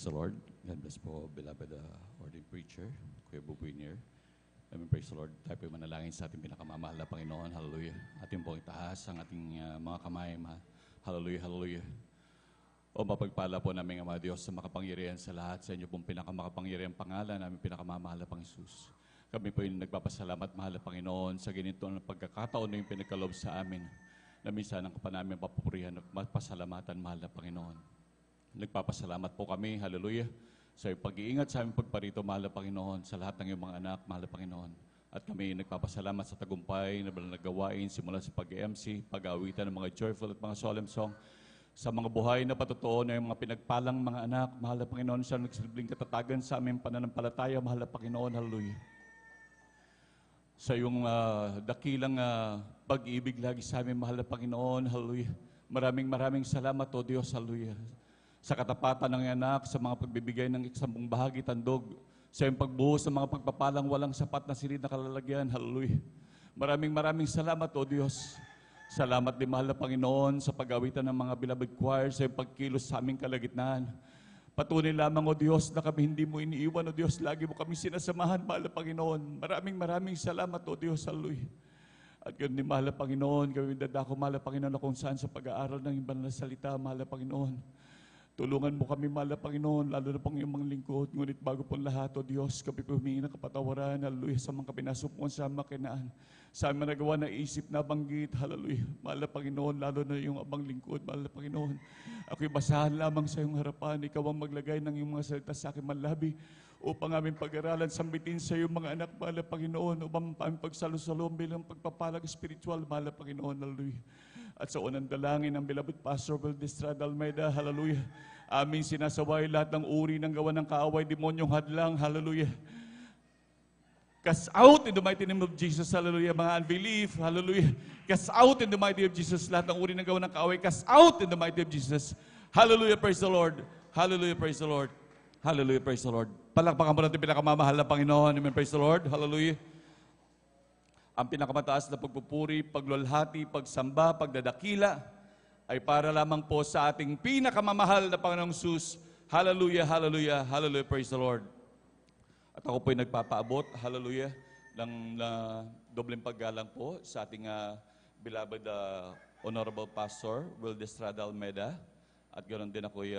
praise the Lord. God bless po, beloved ordained preacher, Kuya Bubuinier. Amen, praise the Lord. Tayo po manalangin sa ating pinakamamahal na Panginoon. Hallelujah. Ating pong itaas ang ating mga kamay. Hallelujah, hallelujah. O mapagpala po namin, Ama Diyos, sa makapangyarihan sa lahat, sa inyo pong pinakamakapangyarihan pangalan, namin pinakamamahal na Pang Jesus. Kami po yung nagpapasalamat, mahal na Panginoon, sa ganito ng pagkakataon na yung pinagkaloob sa amin, na minsan ang pa namin papupurihan at mapasalamatan, mahal na Panginoon. Nagpapasalamat po kami, hallelujah, sa pag-iingat sa aming pagparito, mahal na Panginoon, sa lahat ng iyong mga anak, mahal na Panginoon. At kami nagpapasalamat sa tagumpay na nagawain simula sa pag-MC, pag-awitan ng mga joyful at mga solemn song, sa mga buhay na patotoo na yung mga pinagpalang mga anak, mahal na Panginoon, siya nagsilbing katatagan sa aming pananampalataya, mahal na Panginoon, hallelujah. Sa iyong dakilang pag-ibig lagi sa amin, mahal na Panginoon, hallelujah. Maraming salamat, O Diyos, hallelujah. Sa katapatan ng anak, sa mga pagbibigay ng ikasambung bahagi, tandog, sa iyong pagbuhos ng mga pagpapalang walang sapat na silid na kalalagyan, hallelujah. Maraming salamat, O Diyos. Salamat din, mahal na Panginoon, sa pag-awitan ng mga beloved choir, sa iyong pagkilos sa aming kalagitnaan. Patunay lamang, O Diyos, na kami hindi mo iniiwan, O Diyos, lagi mo kami sinasamahan, mahal na Panginoon. Maraming salamat, O Diyos, hallelujah. At ganun din, mahal na Panginoon, kami dadako, mahal na Panginoon, na kung saan sa pag-aaral ng ibang salita, mahal na Panginoon. Tulungan mo kami, mahal na Panginoon, lalo na pang iyong mga lingkod. Ngunit bago pong lahat, O Diyos, kami po humingi ng kapatawaran, hallelujah, sa mga kapinasok sa makinaan. Sa aming nagawa na isip na banggit, hallelujah. Mahal na Panginoon, lalo na yung abang lingkod, mahal na Panginoon. Ako'y basahan lamang sa iyong harapan. Ikaw ang maglagay ng iyong mga salita sa aking manlabi upang aming pag-aralan, sambitin sa iyong mga anak, mahal na Panginoon, upang aming pagsalo-salom bilang pagpapalag spiritual, mahal na Panginoon, hallelujah. At sa unang dalangin ng beloved Pastor Estrada Almeida, hallelujah. Aming sinasaway lahat ng uri ng gawa ng kaaway, demonyong hadlang, hallelujah. Cast out in the mighty name of Jesus, hallelujah. Mga unbelief, hallelujah. Cast out in the mighty name of Jesus, lahat ng uri ng gawa ng kaaway, cast out in the mighty name of Jesus. Hallelujah, praise the Lord. Hallelujah, praise the Lord. Hallelujah, praise the Lord. Palakpakan po natin pinakamamahal na Panginoon. Amen, praise the Lord. Hallelujah. Ang pinakamataas na pagpupuri, paglulhati, pagsamba, pagdadakila ay para lamang po sa ating pinakamamahal na Panginoong Jesus. Hallelujah, hallelujah, hallelujah, praise the Lord. At ako po'y nagpapaabot, hallelujah, ng dobleng paggalang po sa ating beloved Honorable Pastor Will Estrada Almeida. At ganoon din ako'y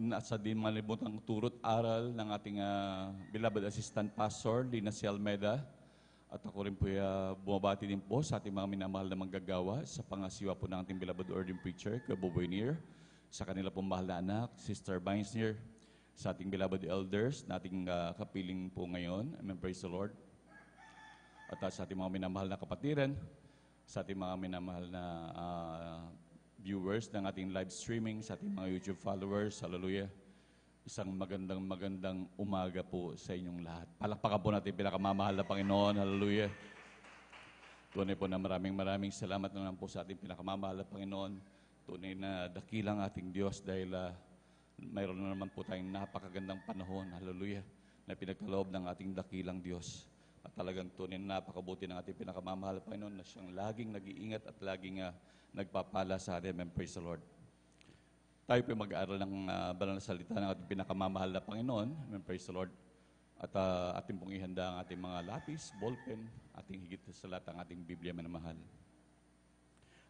nasa din malibutang turot aral ng ating beloved Assistant Pastor, Lina C. Almeida. At ako rin po bumabati din po sa ating mga minamahal na manggagawa sa pangasiwa po ng ating beloved ordained preacher, Kuya Bubuinier, sa kanila pong mahal na anak, Sister Beinsner, sa ating beloved elders, na ating kapiling po ngayon. Amen, praise the Lord. At sa ating mga minamahal na kapatiran, sa ating mga minamahal na viewers ng ating live streaming, sa ating mga YouTube followers, hallelujah. Isang magandang umaga po sa inyong lahat. Palakpakan po natin pinakamamahal na Panginoon, hallelujah. Tunay po na maraming salamat na naman po sa ating pinakamamahal na Panginoon. Tunay na dakilang ating Diyos dahil mayroon na naman po tayong napakagandang panahon, hallelujah, na pinagkaloob ng ating dakilang Diyos. At talagang tunay na napakabuti ng ating pinakamamahal na Panginoon na siyang laging nag-iingat at laging nagpapala sa atin. Amen, praise the Lord. Tayo po mag-aaral ng banal na salita ng ating pinakamamahal na Panginoon. Amen, praise the Lord. At ating pong ihanda ang ating mga lapis, ballpen, ating higit sa lahat ang ating Biblia minamahal.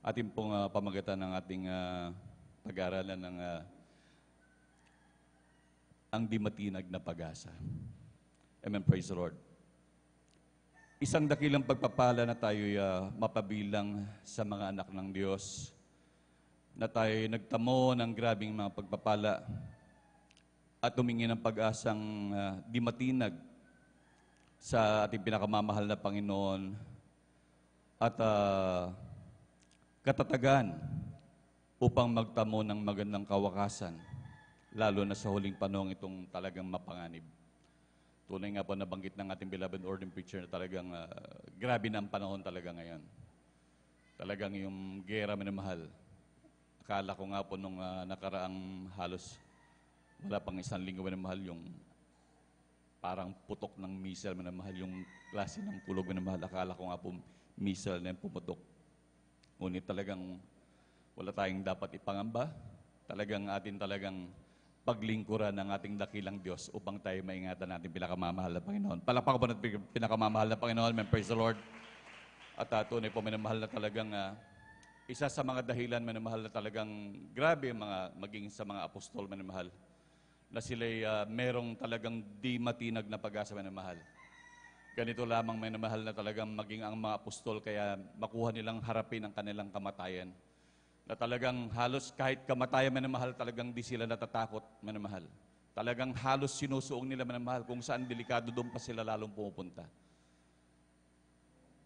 Ating pong pamagatan ng ating pag-aaralan ng ang di matinag na pag-asa. Amen, praise the Lord. Isang dakilang pagpapala na tayo'y mapabilang sa mga anak ng Diyos, na tayo'y nagtamo ng grabing mga pagpapala at humingi ng pag-asang di matinag sa ating pinakamamahal na Panginoon at katatagan upang magtamo ng magandang kawakasan, lalo na sa huling panahon itong talagang mapanganib. Tunay nga po nabanggit ng ating beloved ordained preacher na talagang grabe na ang panahon talaga ngayon. Talagang yung gera minamahal. Akala ko nga po nung nakaraang halos wala pang isang linggo minamahal, yung parang putok ng missile minamahal, yung klase ng kulog minamahal. Akala ko nga po missile na yung pumutok. Ngunit talagang wala tayong dapat ipangamba talagang atin talagang paglingkuran ng ating dakilang Diyos upang tayo maingatan natin pinakamamahal na Panginoon. Palakpakan po natin pinakamamahal na Panginoon. Amen. Praise the Lord. At tunay po, minamahal na talagang isa sa mga dahilan, minamahal na talagang grabe maging sa mga apostol, minamahal, na sila'y merong talagang di matinag na pag-asa, minamahal. Ganito lamang, minamahal, na talagang maging ang mga apostol, kaya makuha nilang harapin ang kanilang kamatayan. Na talagang halos kahit kamatayan, minamahal, talagang di sila natatakot, minamahal. Talagang halos sinusuong nila, minamahal, kung saan delikado, doon pa sila lalong pumupunta.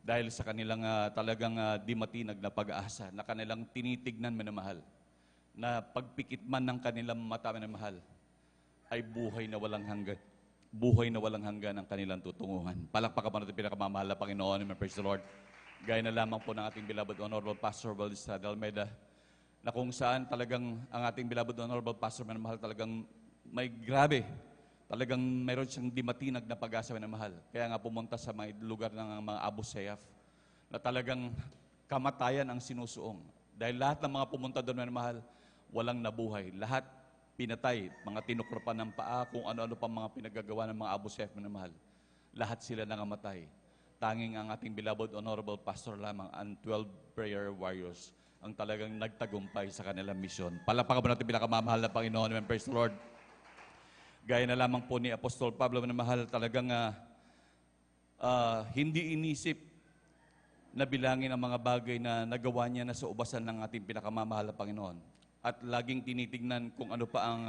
Dahil sa kanilang talagang di matinag na pag-asa, na kanilang tinitignan, minamahal, na pagpikit man ng kanilang mata, minamahal, ay buhay na walang hanggan. Buhay na walang hanggan ang kanilang tutunguhan. Palakpakan pa natin pinakamamahal na Panginoon. Amen. Praise the Lord. Gaya na lamang po ng ating beloved Honorable Pastor Valdez Almeida, na kung saan talagang ang ating beloved Honorable Pastor, minamahal, talagang may grabe, talagang mayroon siyang di matinag na pag-asa, minamahal. Kaya nga pumunta sa mga lugar ng mga Abu Sayyaf, na talagang kamatayan ang sinusuong. Dahil lahat ng mga pumunta doon, minamahal, walang nabuhay. Lahat pinatay, mga tinukropan ng paa, kung ano-ano pa mga pinagagawa ng mga Abu Sayyaf, minamahal. Lahat sila nangamatay. Tanging ang ating beloved Honorable Pastor lamang, ang 12 prayer warriors, ang talagang nagtagumpay sa kanilang misyon. Palakpakan po natin pinakamamahal na Panginoon. Amen. Praise the Lord. Gaya na lamang po ni Apostol Pablo, na mahal, talagang hindi inisip na bilangin ang mga bagay na nagawa niya na sa ubasan ng ating pinakamamahal na Panginoon. At laging tinitignan kung ano pa ang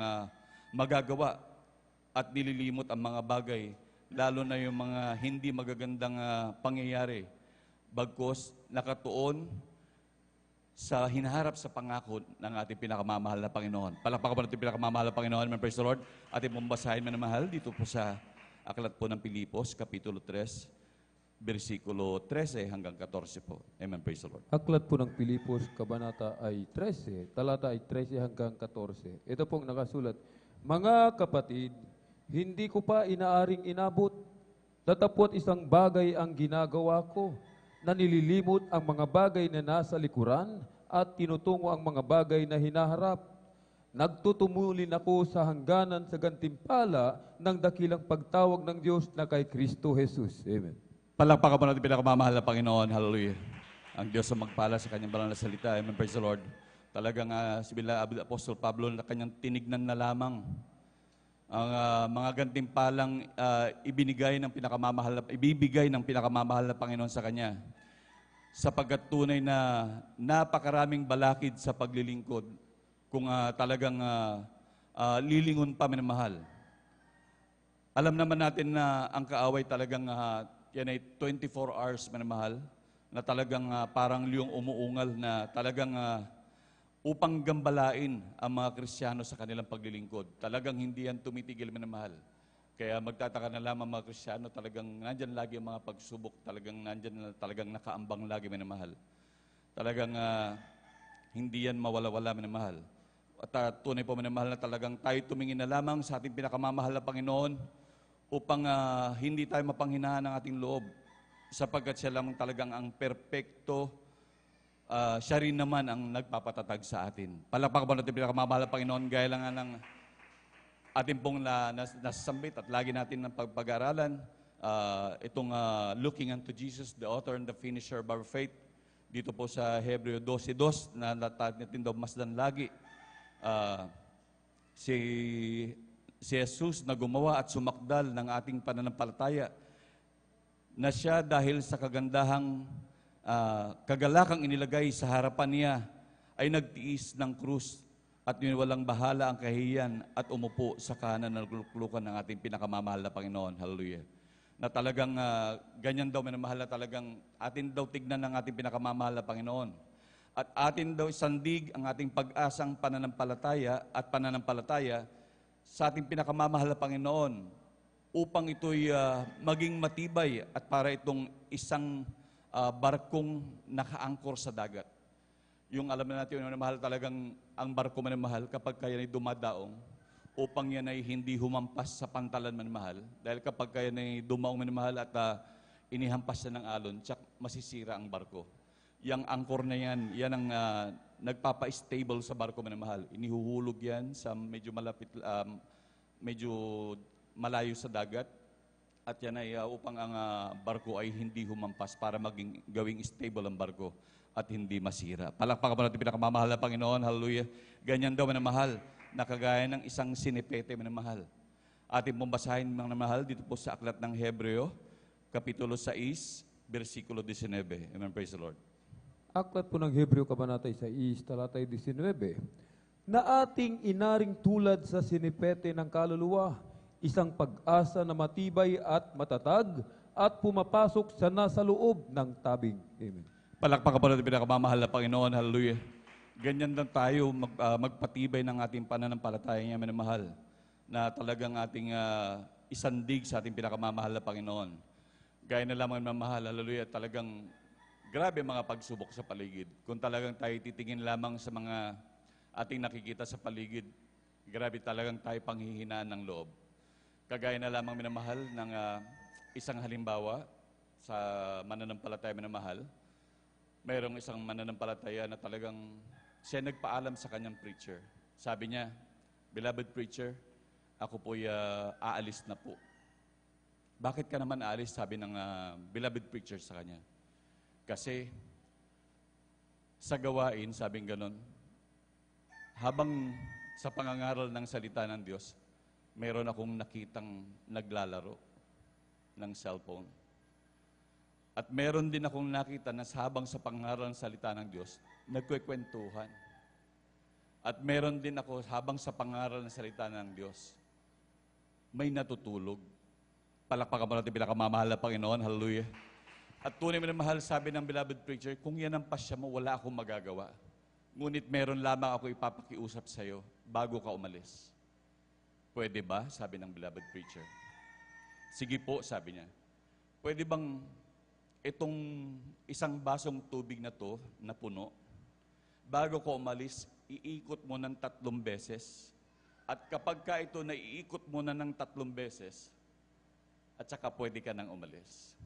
magagawa at nililimot ang mga bagay, lalo na yung mga hindi magagandang pangyayari, bagkus nakatuon sa hinaharap sa pangako ng ating pinakamamahal na Panginoon. Palakpakan po natin pinakamamahal na Panginoon. Amen. Praise the Lord. Ating pong basahin, manamahal, dito po sa aklat po ng Pilipos, Kapitulo 3, versikulo 13 hanggang 14 po. Amen. Praise the Lord. Aklat po ng Pilipos, kabanata ay 13, talata ay 13 hanggang 14. Ito pong nakasulat, mga kapatid, hindi ko pa inaaring inabot, tatapot isang bagay ang ginagawa ko, na nililimot ang mga bagay na nasa likuran at tinutungo ang mga bagay na hinaharap. Nagtutumulin ako sa hangganan sa gantimpala ng dakilang pagtawag ng Diyos na kay Kristo Jesus. Amen. Palakpakan po natin pinakamamahal na Panginoon. Hallelujah. Ang Diyos ang magpala sa kanyang banal na salita. Amen. Praise the Lord. Talagang si Apostol Pablo, na kanyang tinignan na lamang ang mga gantimpalang ibibigay ng pinakamamahal na Panginoon sa kanya, sapagkat tunay na napakaraming balakid sa paglilingkod kung talagang lilingon pa, minamahal. Alam naman natin na ang kaaway talagang yan ay 24 hours, minamahal, na talagang parang liyong umuungal, na talagang upang gambalain ang mga Kristiyano sa kanilang paglilingkod. Talagang hindi yan tumitigil, minamahal. Kaya magtataka na lamang mga Kristiyano, talagang nandyan lagi ang mga pagsubok, talagang nandyan, talagang nakaambang lagi, minamahal. Talagang hindi yan mawala-wala, minamahal. At tunay po, minamahal, na talagang tayo tumingin na lamang sa ating pinakamamahal na Panginoon upang hindi tayo mapanghinaan ng ating loob, sapagkat siya lamang talagang ang perpekto. Siya rin naman ang nagpapatatag sa atin. Palakpakan po natin pinakamamahal na Panginoon, gaya lang ng ating pong nasasambit at lagi natin ng pag-aralan, itong looking unto Jesus, the author and the finisher of our faith. Dito po sa Hebreo 12:2, na natin daw masdan lagi. Si Jesus na gumawa at sumakdal ng ating pananampalataya, na siya dahil sa kagandahang kagalakang inilagay sa harapan niya, ay nagtiis ng krus at walang bahala ang kahihiyan at umupo sa kanan ng luklukan ng ating pinakamamahal na Panginoon. Hallelujah. Na talagang ganyan daw, minamahal, na talagang atin daw tignan ng ating pinakamamahal na Panginoon. At atin daw isandig ang ating pag-asang pananampalataya at pananampalataya sa ating pinakamamahal na Panginoon, upang ito'y maging matibay at para itong isang barkong nakaangkor sa dagat. Yung alam na natin, minamahal, talagang ang barko, minamahal, kapag kaya ay dumadaong, upang yan ay hindi humampas sa pantalan, minamahal. Dahil kapag kaya ay dumaong, minamahal, at inihampas siya ng alon, tsak masisira ang barko. Yang angkor na yan, yan ang nagpapa-stable sa barko, minamahal. Inihuhulog yan sa medyo malapit, medyo malayo sa dagat. At yan ay upang ang barko ay hindi humampas para gawing stable ang barko at hindi masira. Palakpakan po natin pinakamamahal na Panginoon. Hallelujah. Ganyan daw, minamahal, na kagaya ng isang sinipete, minamahal. Ating pong basahin, minamahal, dito po sa aklat ng Hebreo, Kapitulo 6, versikulo 19. Amen. Praise the Lord. Aklat po ng Hebreo Kabanata 6, talatay 19, na ating inaring tulad sa sinipete ng kaluluwa, isang pag-asa na matibay at matatag at pumapasok sa nasa loob ng tabing. Amen. Palakpakan po natin pinakamamahal na Panginoon. Hallelujah. Ganyan lang tayo magpatibay ng ating pananampalataya niya, minamahal, na talagang ating isandig sa ating pinakamamahal na Panginoon. Gaya na lamang, minamahal, hallelujah, talagang grabe mga pagsubok sa paligid. Kung talagang tayo titingin lamang sa mga ating nakikita sa paligid, grabe talagang tayo panghihinaan ng loob. Kagaya na lamang, minamahal, ng isang halimbawa sa mananampalataya, minamahal. Mayroong isang mananampalataya na talagang siya nagpaalam sa kanyang preacher. Sabi niya, "Beloved preacher, ako po'y aalis na po." "Bakit ka naman aalis?" sabi ng beloved preacher sa kanya. "Kasi sa gawain," sabing ganon, "habang sa pangangaral ng salita ng Diyos, mayroon akong nakitang naglalaro ng cellphone. At meron din akong nakita na habang sa pangangaral ng salita ng Diyos, nagkwekwentuhan. At meron din ako habang sa pangangaral ng salita ng Diyos, may natutulog." Palakpakan mo natin pinakamamahal na Panginoon. Hallelujah. At tunay mo na mahal, sabi ng beloved preacher, "Kung yan ang pasya mo, wala akong magagawa. Ngunit meron lamang ako ipapakiusap sa iyo bago ka umalis." "Pwede ba?" sabi ng beloved preacher. "Sige po," sabi niya. "Pwede bang itong isang basong tubig na to, na puno, bago ko umalis, iikot mo ng 3 beses. At kapag ka ito naiikot mo na ng 3 beses, at saka pwede ka nang umalis."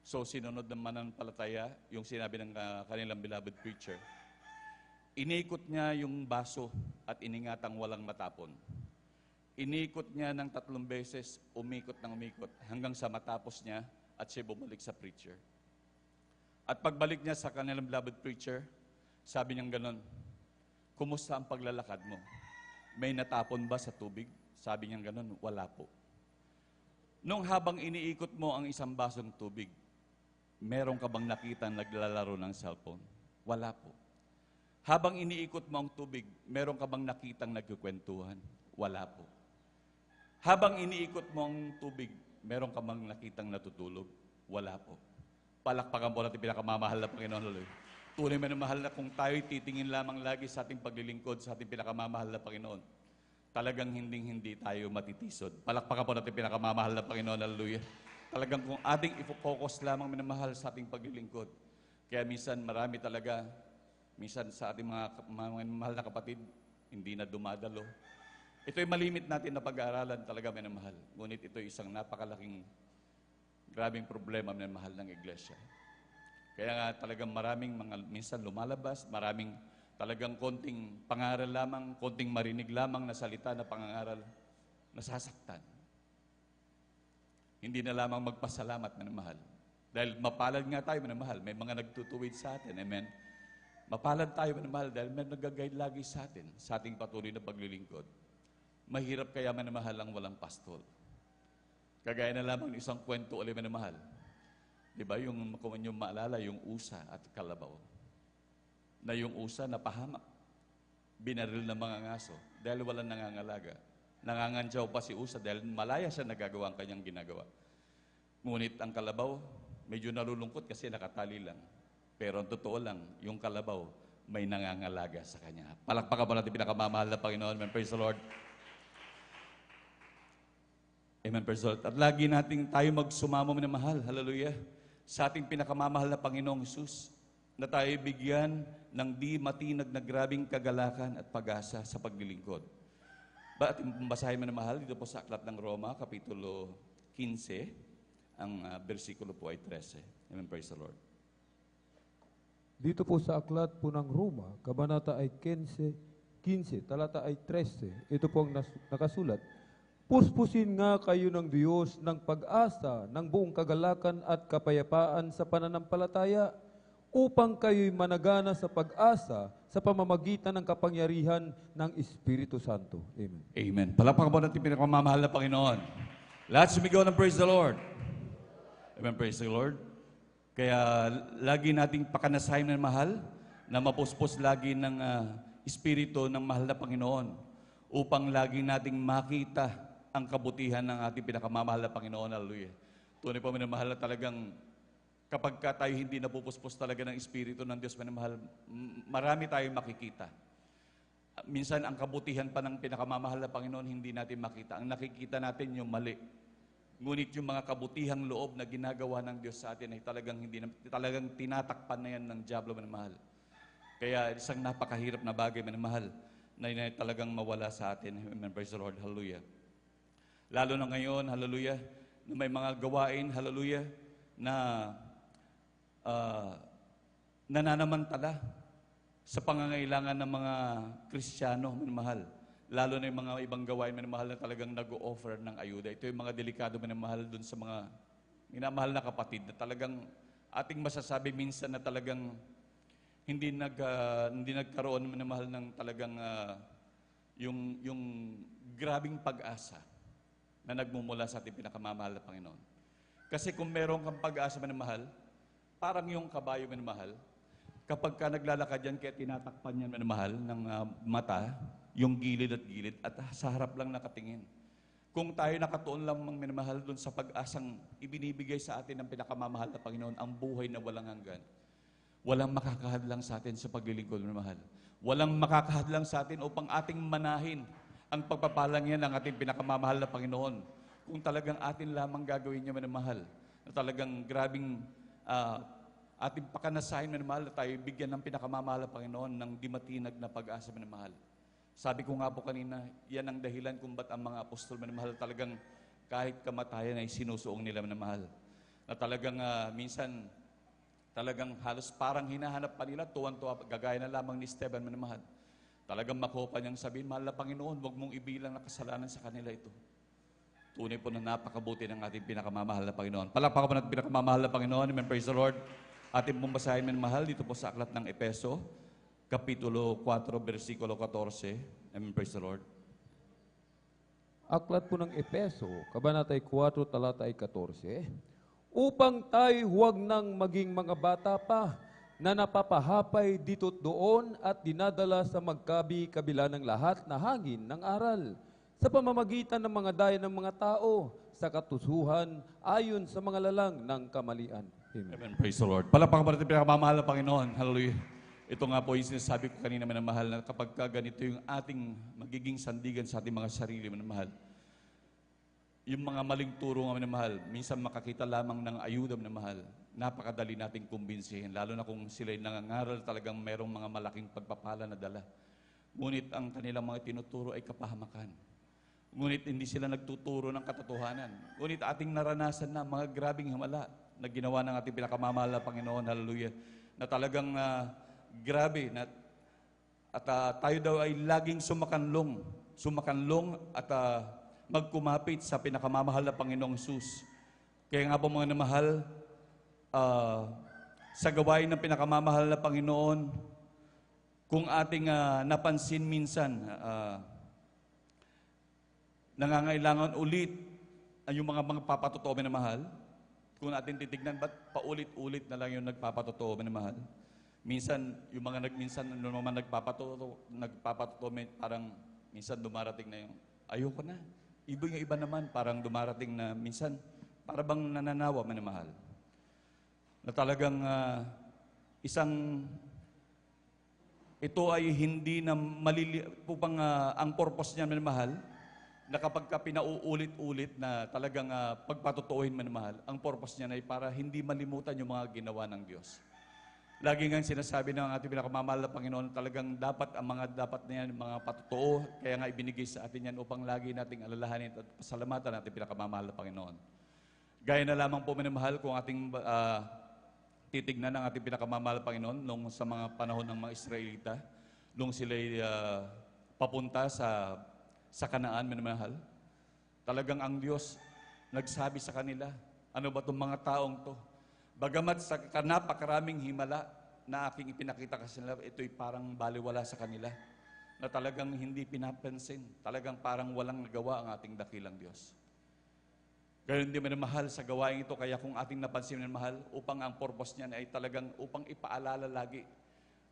So, sinunod ng mananampalataya, yung sinabi ng kanilang beloved preacher. Inikot niya yung baso at iningatang walang matapon. Inikot niya ng 3 beses, umikot ng umikot, hanggang sa matapos niya at siya bumalik sa preacher. At pagbalik niya sa kanilang beloved preacher, sabi niya ganon, "Kumusta ang paglalakad mo? May natapon ba sa tubig?" Sabi niya ganon, "Wala po." "Nung habang iniikot mo ang isang basong tubig, meron ka bang nakitang naglalaro ng cellphone?" "Wala po." "Habang iniikot mo ang tubig, meron ka bang nakitang nagkukwentuhan?" "Wala po." "Habang iniikot mo ang tubig, meron ka bang nakitang natutulog?" "Wala po." Palakpakan po natin pinakamamahal na Panginoon. Hallelujah. Tunay man na mahal na kung tayo'y titingin lamang lagi sa ating paglilingkod, sa ating pinakamamahal na Panginoon, talagang hindi tayo matitisod. Palakpakan po natin pinakamamahal na Panginoon. Hallelujah. Talagang kung ating i-focus lamang minamahal sa ating paglilingkod. Kaya minsan marami talaga, minsan sa ating mga mahal na kapatid, hindi na dumadalo. Ito'y malimit natin na pag-aaralan talaga minamahal. Ngunit ito'y isang napakalaking grabing problema minamahal ng iglesia. Kaya nga talagang maraming mga minsan lumalabas, maraming talagang konting pangaral lamang, konting marinig lamang na salita na pangangaral, nasasaktan. Hindi na lamang magpasalamat, minamahal. Dahil mapalad nga tayo, minamahal. May mga nagtutuwid sa atin, amen. Mapalad tayo, minamahal, dahil may nag-guide lagi sa atin, sa ating patuloy na paglilingkod. Mahirap kaya, minamahal, ang walang pastol. Kagaya na lamang ng isang kwento ulit, minamahal. Diba, kung yung maalala, yung usa at kalabaw. Na yung usa napahamak. Binaril ng mga ngaso dahil walang nangangalaga. Nangangantsaw pa si usa dahil malaya siya nagagawa ang kanyang ginagawa. Ngunit ang kalabaw, medyo nalulungkot kasi nakatali lang. Pero ang totoo lang, yung kalabaw, may nangangalaga sa kanya. Palakpakan po natin pinakamamahal na Panginoon. Amen. Praise the Lord. Amen, praise the Lord. At lagi nating tayo magsumamo na mahal, hallelujah, sa ating pinakamamahal na Panginoong Hesus, na tayo bigyan ng di matinag na grabing kagalakan at pag-asa sa paglilingkod. Ating basahin mo na mahal, dito po sa Aklat ng Roma, Kapitulo 15, ang versikulo po ay 13. Amen, praise the Lord. Dito po sa aklat po ng Roma, kabanata ay 15, talata ay 13. Ito po ang nakasulat. Puspusin nga kayo ng Diyos ng pag-asa, ng buong kagalakan at kapayapaan sa pananampalataya, upang kayo'y managana sa pag-asa sa pamamagitan ng kapangyarihan ng Espiritu Santo. Amen. Amen. Palakpakan po natin pinakamamahal na Panginoon. Lahat sumigaw ng praise the Lord. Amen, praise the Lord. Kaya lagi nating pakanasahin ng mahal na mapuspos lagi ng Espiritu ng mahal na Panginoon upang lagi nating makita ang kabutihan ng ating pinakamamahal na Panginoon. Hallelujah. Tunay po minamahal na talagang kapag ka tayo hindi napupuspos talaga ng Espiritu ng Diyos minamahal, marami tayong makikita. Minsan ang kabutihan pa ng pinakamamahal na Panginoon hindi natin makita. Ang nakikita natin yung mali. Ngunit yung mga kabutihang loob na ginagawa ng Diyos sa atin ay talagang tinatakpan na yan ng diablo minamahal. Kaya isang napakahirap na bagay minamahal na talagang mawala sa atin. Amen. Praise the Lord. Hallelujah. Lalo na ngayon, hallelujah, na may mga gawain, hallelujah, na nananamantala sa pangangailangan ng mga Kristiyano, minamahal. Lalo na yung mga ibang gawain, minamahal, na talagang nag-o-offer ng ayuda. Ito yung mga delikado, minamahal, dun sa mga minamahal na kapatid na talagang ating masasabi minsan na talagang hindi nagkaroon, minamahal, ng talagang yung grabing pag-asa na nagmumula sa ating pinakamamahal na Panginoon. Kasi kung meron kang pag-asa, minamahal, parang yung kabayo, minamahal, kapag ka naglalakad yan, kaya tinatakpan yan, minamahal, ng mata, yung gilid at gilid, at sa harap lang nakatingin. Kung tayo nakatuon lang, minamahal, doon sa pag-asang ibinibigay sa atin ng pinakamamahal na Panginoon, ang buhay na walang hanggan, walang makakahadlang sa atin sa paglilingkod, minamahal. Walang makakahadlang sa atin upang ating manahin ang pagpapalang yan ng ating pinakamamahal na Panginoon. Kung talagang atin lamang gagawin niya, minamahal, na talagang grabing ating pakanasahin, minamahal, na tayo bigyan ng pinakamamahal na Panginoon ng di matinag na pag-asa, minamahal. Sabi ko nga po kanina, yan ang dahilan kung ba't ang mga apostol, minamahal, talagang kahit kamatayan ay sinusuong nila, minamahal. Na talagang minsan, talagang halos parang hinahanap pa nila, tuwan-tuwa, gagaya na lamang ni Esteban, minamahal. Talagang makuha pa niyang sabihin, mahal na Panginoon, huwag mong ibilang na kasalanan sa kanila ito. Tunay po na napakabuti ng ating pinakamamahal na Panginoon. Palakpakan po natin pinakamamahal na Panginoon. Amen, praise the Lord. Ating pong basahin, minamahal, dito po sa aklat ng Epeso, Kapitulo 4, versikulo 14. Amen, praise the Lord. Aklat po ng Epeso, kabanata 4, talata 14. Upang tayo huwag nang maging mga bata pa, na napapahapay dito't doon at dinadala sa magkabi-kabila ng lahat na hangin ng aral, sa pamamagitan ng mga daya ng mga tao, sa katusuhan, ayon sa mga lalang ng kamalian. Amen. Amen. Praise the Lord. Palakpakan po natin pinakamamahal na Panginoon. Hallelujah. Ito nga po yung sinasabi ko kanina, minamahal, na kapag ganito yung ating magiging sandigan sa ating mga sarili, minamahal, yung mga maling turo nga, minamahal, minsan makakita lamang ng ayuda, minamahal, napakadali nating kumbinsihin, lalo na kung sila'y nangangaral, talagang merong mga malaking pagpapala na dala. Ngunit ang kanilang mga tinuturo ay kapahamakan. Ngunit hindi sila nagtuturo ng katotohanan. Ngunit ating naranasan na mga grabing himala na ginawa ng ating pinakamamahal na Panginoon, hallelujah, na talagang grabe, at tayo daw ay laging sumakanlong at magkumapit sa pinakamamahal na Panginoong Jesus. Kaya nga po mga namahal, sa gawain ng pinakamamahal na Panginoon, kung ating napansin minsan, nangangailangan ulit yung mga papatotoo na mahal. Kung natin titignan, ba't paulit-ulit na lang yung nagpapatotoo na mahal? Minsan, yung mga nagpapatotoo, parang minsan dumarating na yung, ayoko na. Yung iba naman, parang dumarating na minsan, para bang nananawa man na mahal. Na talagang ito ay hindi na upang ang purpose niya, minamahal, na kapag ka pinauulit-ulit na talagang pagpatutuuhin, minamahal, ang purpose niya ay para hindi malimutan yung mga ginawa ng Diyos. Lagi nga sinasabi ng ating pinakamamahal na Panginoon, talagang dapat ang mga dapat na yan, mga patutuo, kaya nga ibinigay sa atin yan upang lagi nating alalahanin at pasalamatan natin pinakamamahal na Panginoon. Gaya na lamang po, minamahal, kung ating titignan ng ating pinakamamahal na Panginoon nung sa mga panahon ng mga Israelita, nung sila'y papunta sa Kanaan, minamahal. Talagang ang Diyos nagsabi sa kanila, ano ba itong mga taong to? Bagamat sa napakaraming himala na aking ipinakita kasi nila, ito'y parang baliwala sa kanila, na talagang hindi pinapansin, talagang parang walang nagawa ang ating dakilang Diyos. Gayon din minamahal sa gawain ito, kaya kung ating napansin minamahal, upang ang purpose niyan ay talagang upang ipaalala lagi.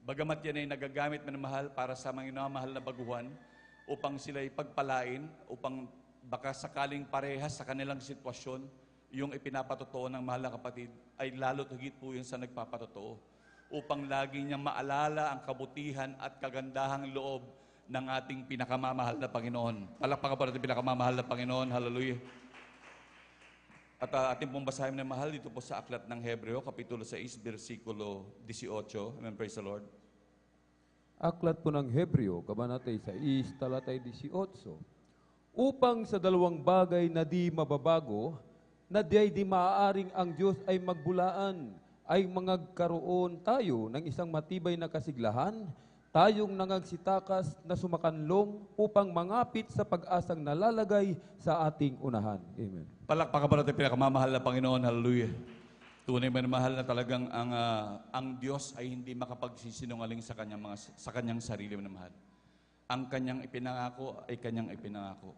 Bagamat yan ay nagagamit minamahal para sa mga minamahal na baguhan, upang sila ipagpalain, upang baka sakaling parehas sa kanilang sitwasyon, yung ipinapatotoo ng mahal na kapatid, ay lalo't higit po yun sa nagpapatotoo. Upang lagi niyang maalala ang kabutihan at kagandahang loob ng ating pinakamamahal na Panginoon. Palakpakan po natin pinakamamahal na Panginoon. Hallelujah. At ating pong basahin na mahal dito po sa Aklat ng Hebreo, Kapitulo 6, versikulo 18. Amen, praise the Lord. Aklat po ng Hebreo, Kabanata 6, talatay 18. Upang sa dalawang bagay na di mababago, na di maaaring ang Diyos ay magbulaan, ay mangagkaroon tayo ng isang matibay na kasiglahan, tayong nangagsitakas na sumakanlong upang mangapit sa pag-asang nalalagay sa ating unahan. Amen. Palakpakan po natin pinakamamahal na Panginoon. Hallelujah. Tunay man mahal na talagang ang Diyos ay hindi makapagsisinungaling sa kanyang sarili man mahal. Ang kanyang ipinangako ay kanyang ipinangako.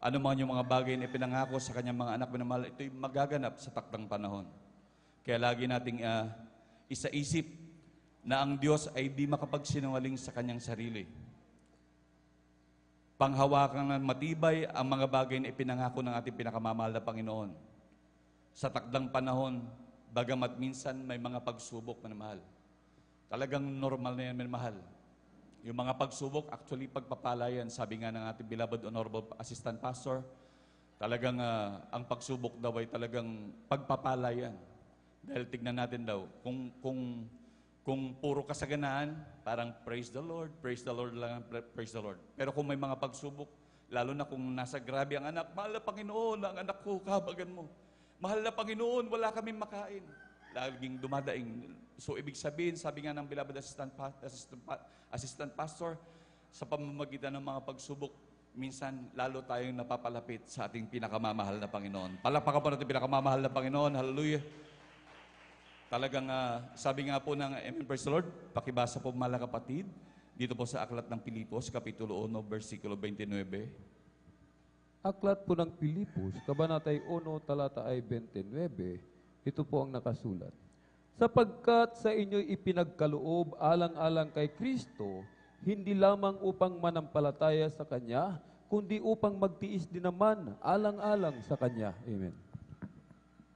Ano man yung mga bagay na ipinangako sa kanyang mga anak man mahal, ito'y magaganap sa takdang panahon. Kaya lagi nating isaisip na ang Diyos ay di makapagsinungaling sa kanyang sarili. Panghawakan ng matibay ang mga bagay na ipinangako ng ating pinakamamahal na Panginoon. Sa takdang panahon, bagamat minsan may mga pagsubok na mahal. Talagang normal na yan, mahal. Yung mga pagsubok, actually pagpapalayan, sabi nga ng ating beloved Honorable Assistant Pastor, talagang ang pagsubok daw ay talagang pagpapalayan. Dahil tignan natin daw, kung puro kasaganaan, parang praise the Lord lang, praise the Lord. Pero kung may mga pagsubok, lalo na kung nasa grabe ang anak, mahal na Panginoon, ang anak ko, kahabagan mo. Mahal na Panginoon, wala kaming makain. Laging dumadaing. So, ibig sabihin, sabi nga ng beloved assistant pastor, sa pamamagitan ng mga pagsubok, minsan lalo tayong napapalapit sa ating pinakamamahal na Panginoon. Palakpakan po natin pinakamamahal na Panginoon. Hallelujah. Talagang sabi nga po ng Amen, praise the Lord, pakibasa po mga kapatid, dito po sa Aklat ng Pilipos, Kapitulo 1, versikulo 29. Aklat po ng Pilipos, Kabanatay 1, talata ay 29, ito po ang nakasulat. Sapagkat sa inyo'y ipinagkaloob alang-alang kay Kristo, hindi lamang upang manampalataya sa Kanya, kundi upang magtiis din naman alang-alang sa Kanya. Amen.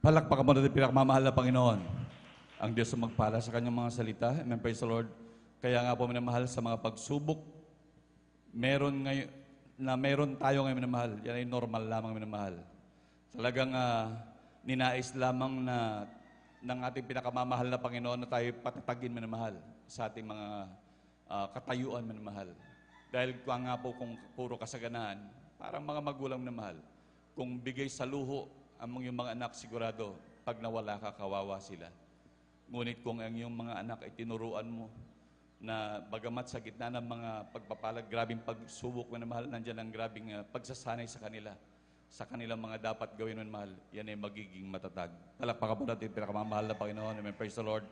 Palakpakan mo natin pinakamamahal na Panginoon. Ang Diyos ang magpala sa Kanyang mga salita. Amen, praise the Lord. Kaya nga po minamahal sa mga pagsubok, meron tayo ngayon minamahal. Yan ay normal lamang minamahal. Talagang ninais lamang na ng ating pinakamamahal na Panginoon na tayo patatagin minamahal sa ating mga katayuan minamahal. Dahil nga po kung puro kasaganaan, parang mga magulang minamahal. Kung bigay sa luho ang yung mga anak, sigurado, pag nawala ka, kawawa sila. Ngunit kung ang iyong mga anak ay tinuruan mo na bagamat sa gitna ng mga pagpapalag, grabing pagsubok na mahal, nandyan ang grabing pagsasanay sa kanila, sa kanilang mga dapat gawin ng mahal, yan ay magiging matatag. Palakpakan po natin pinakamamahal na Panginoon. Amen. Praise the Lord.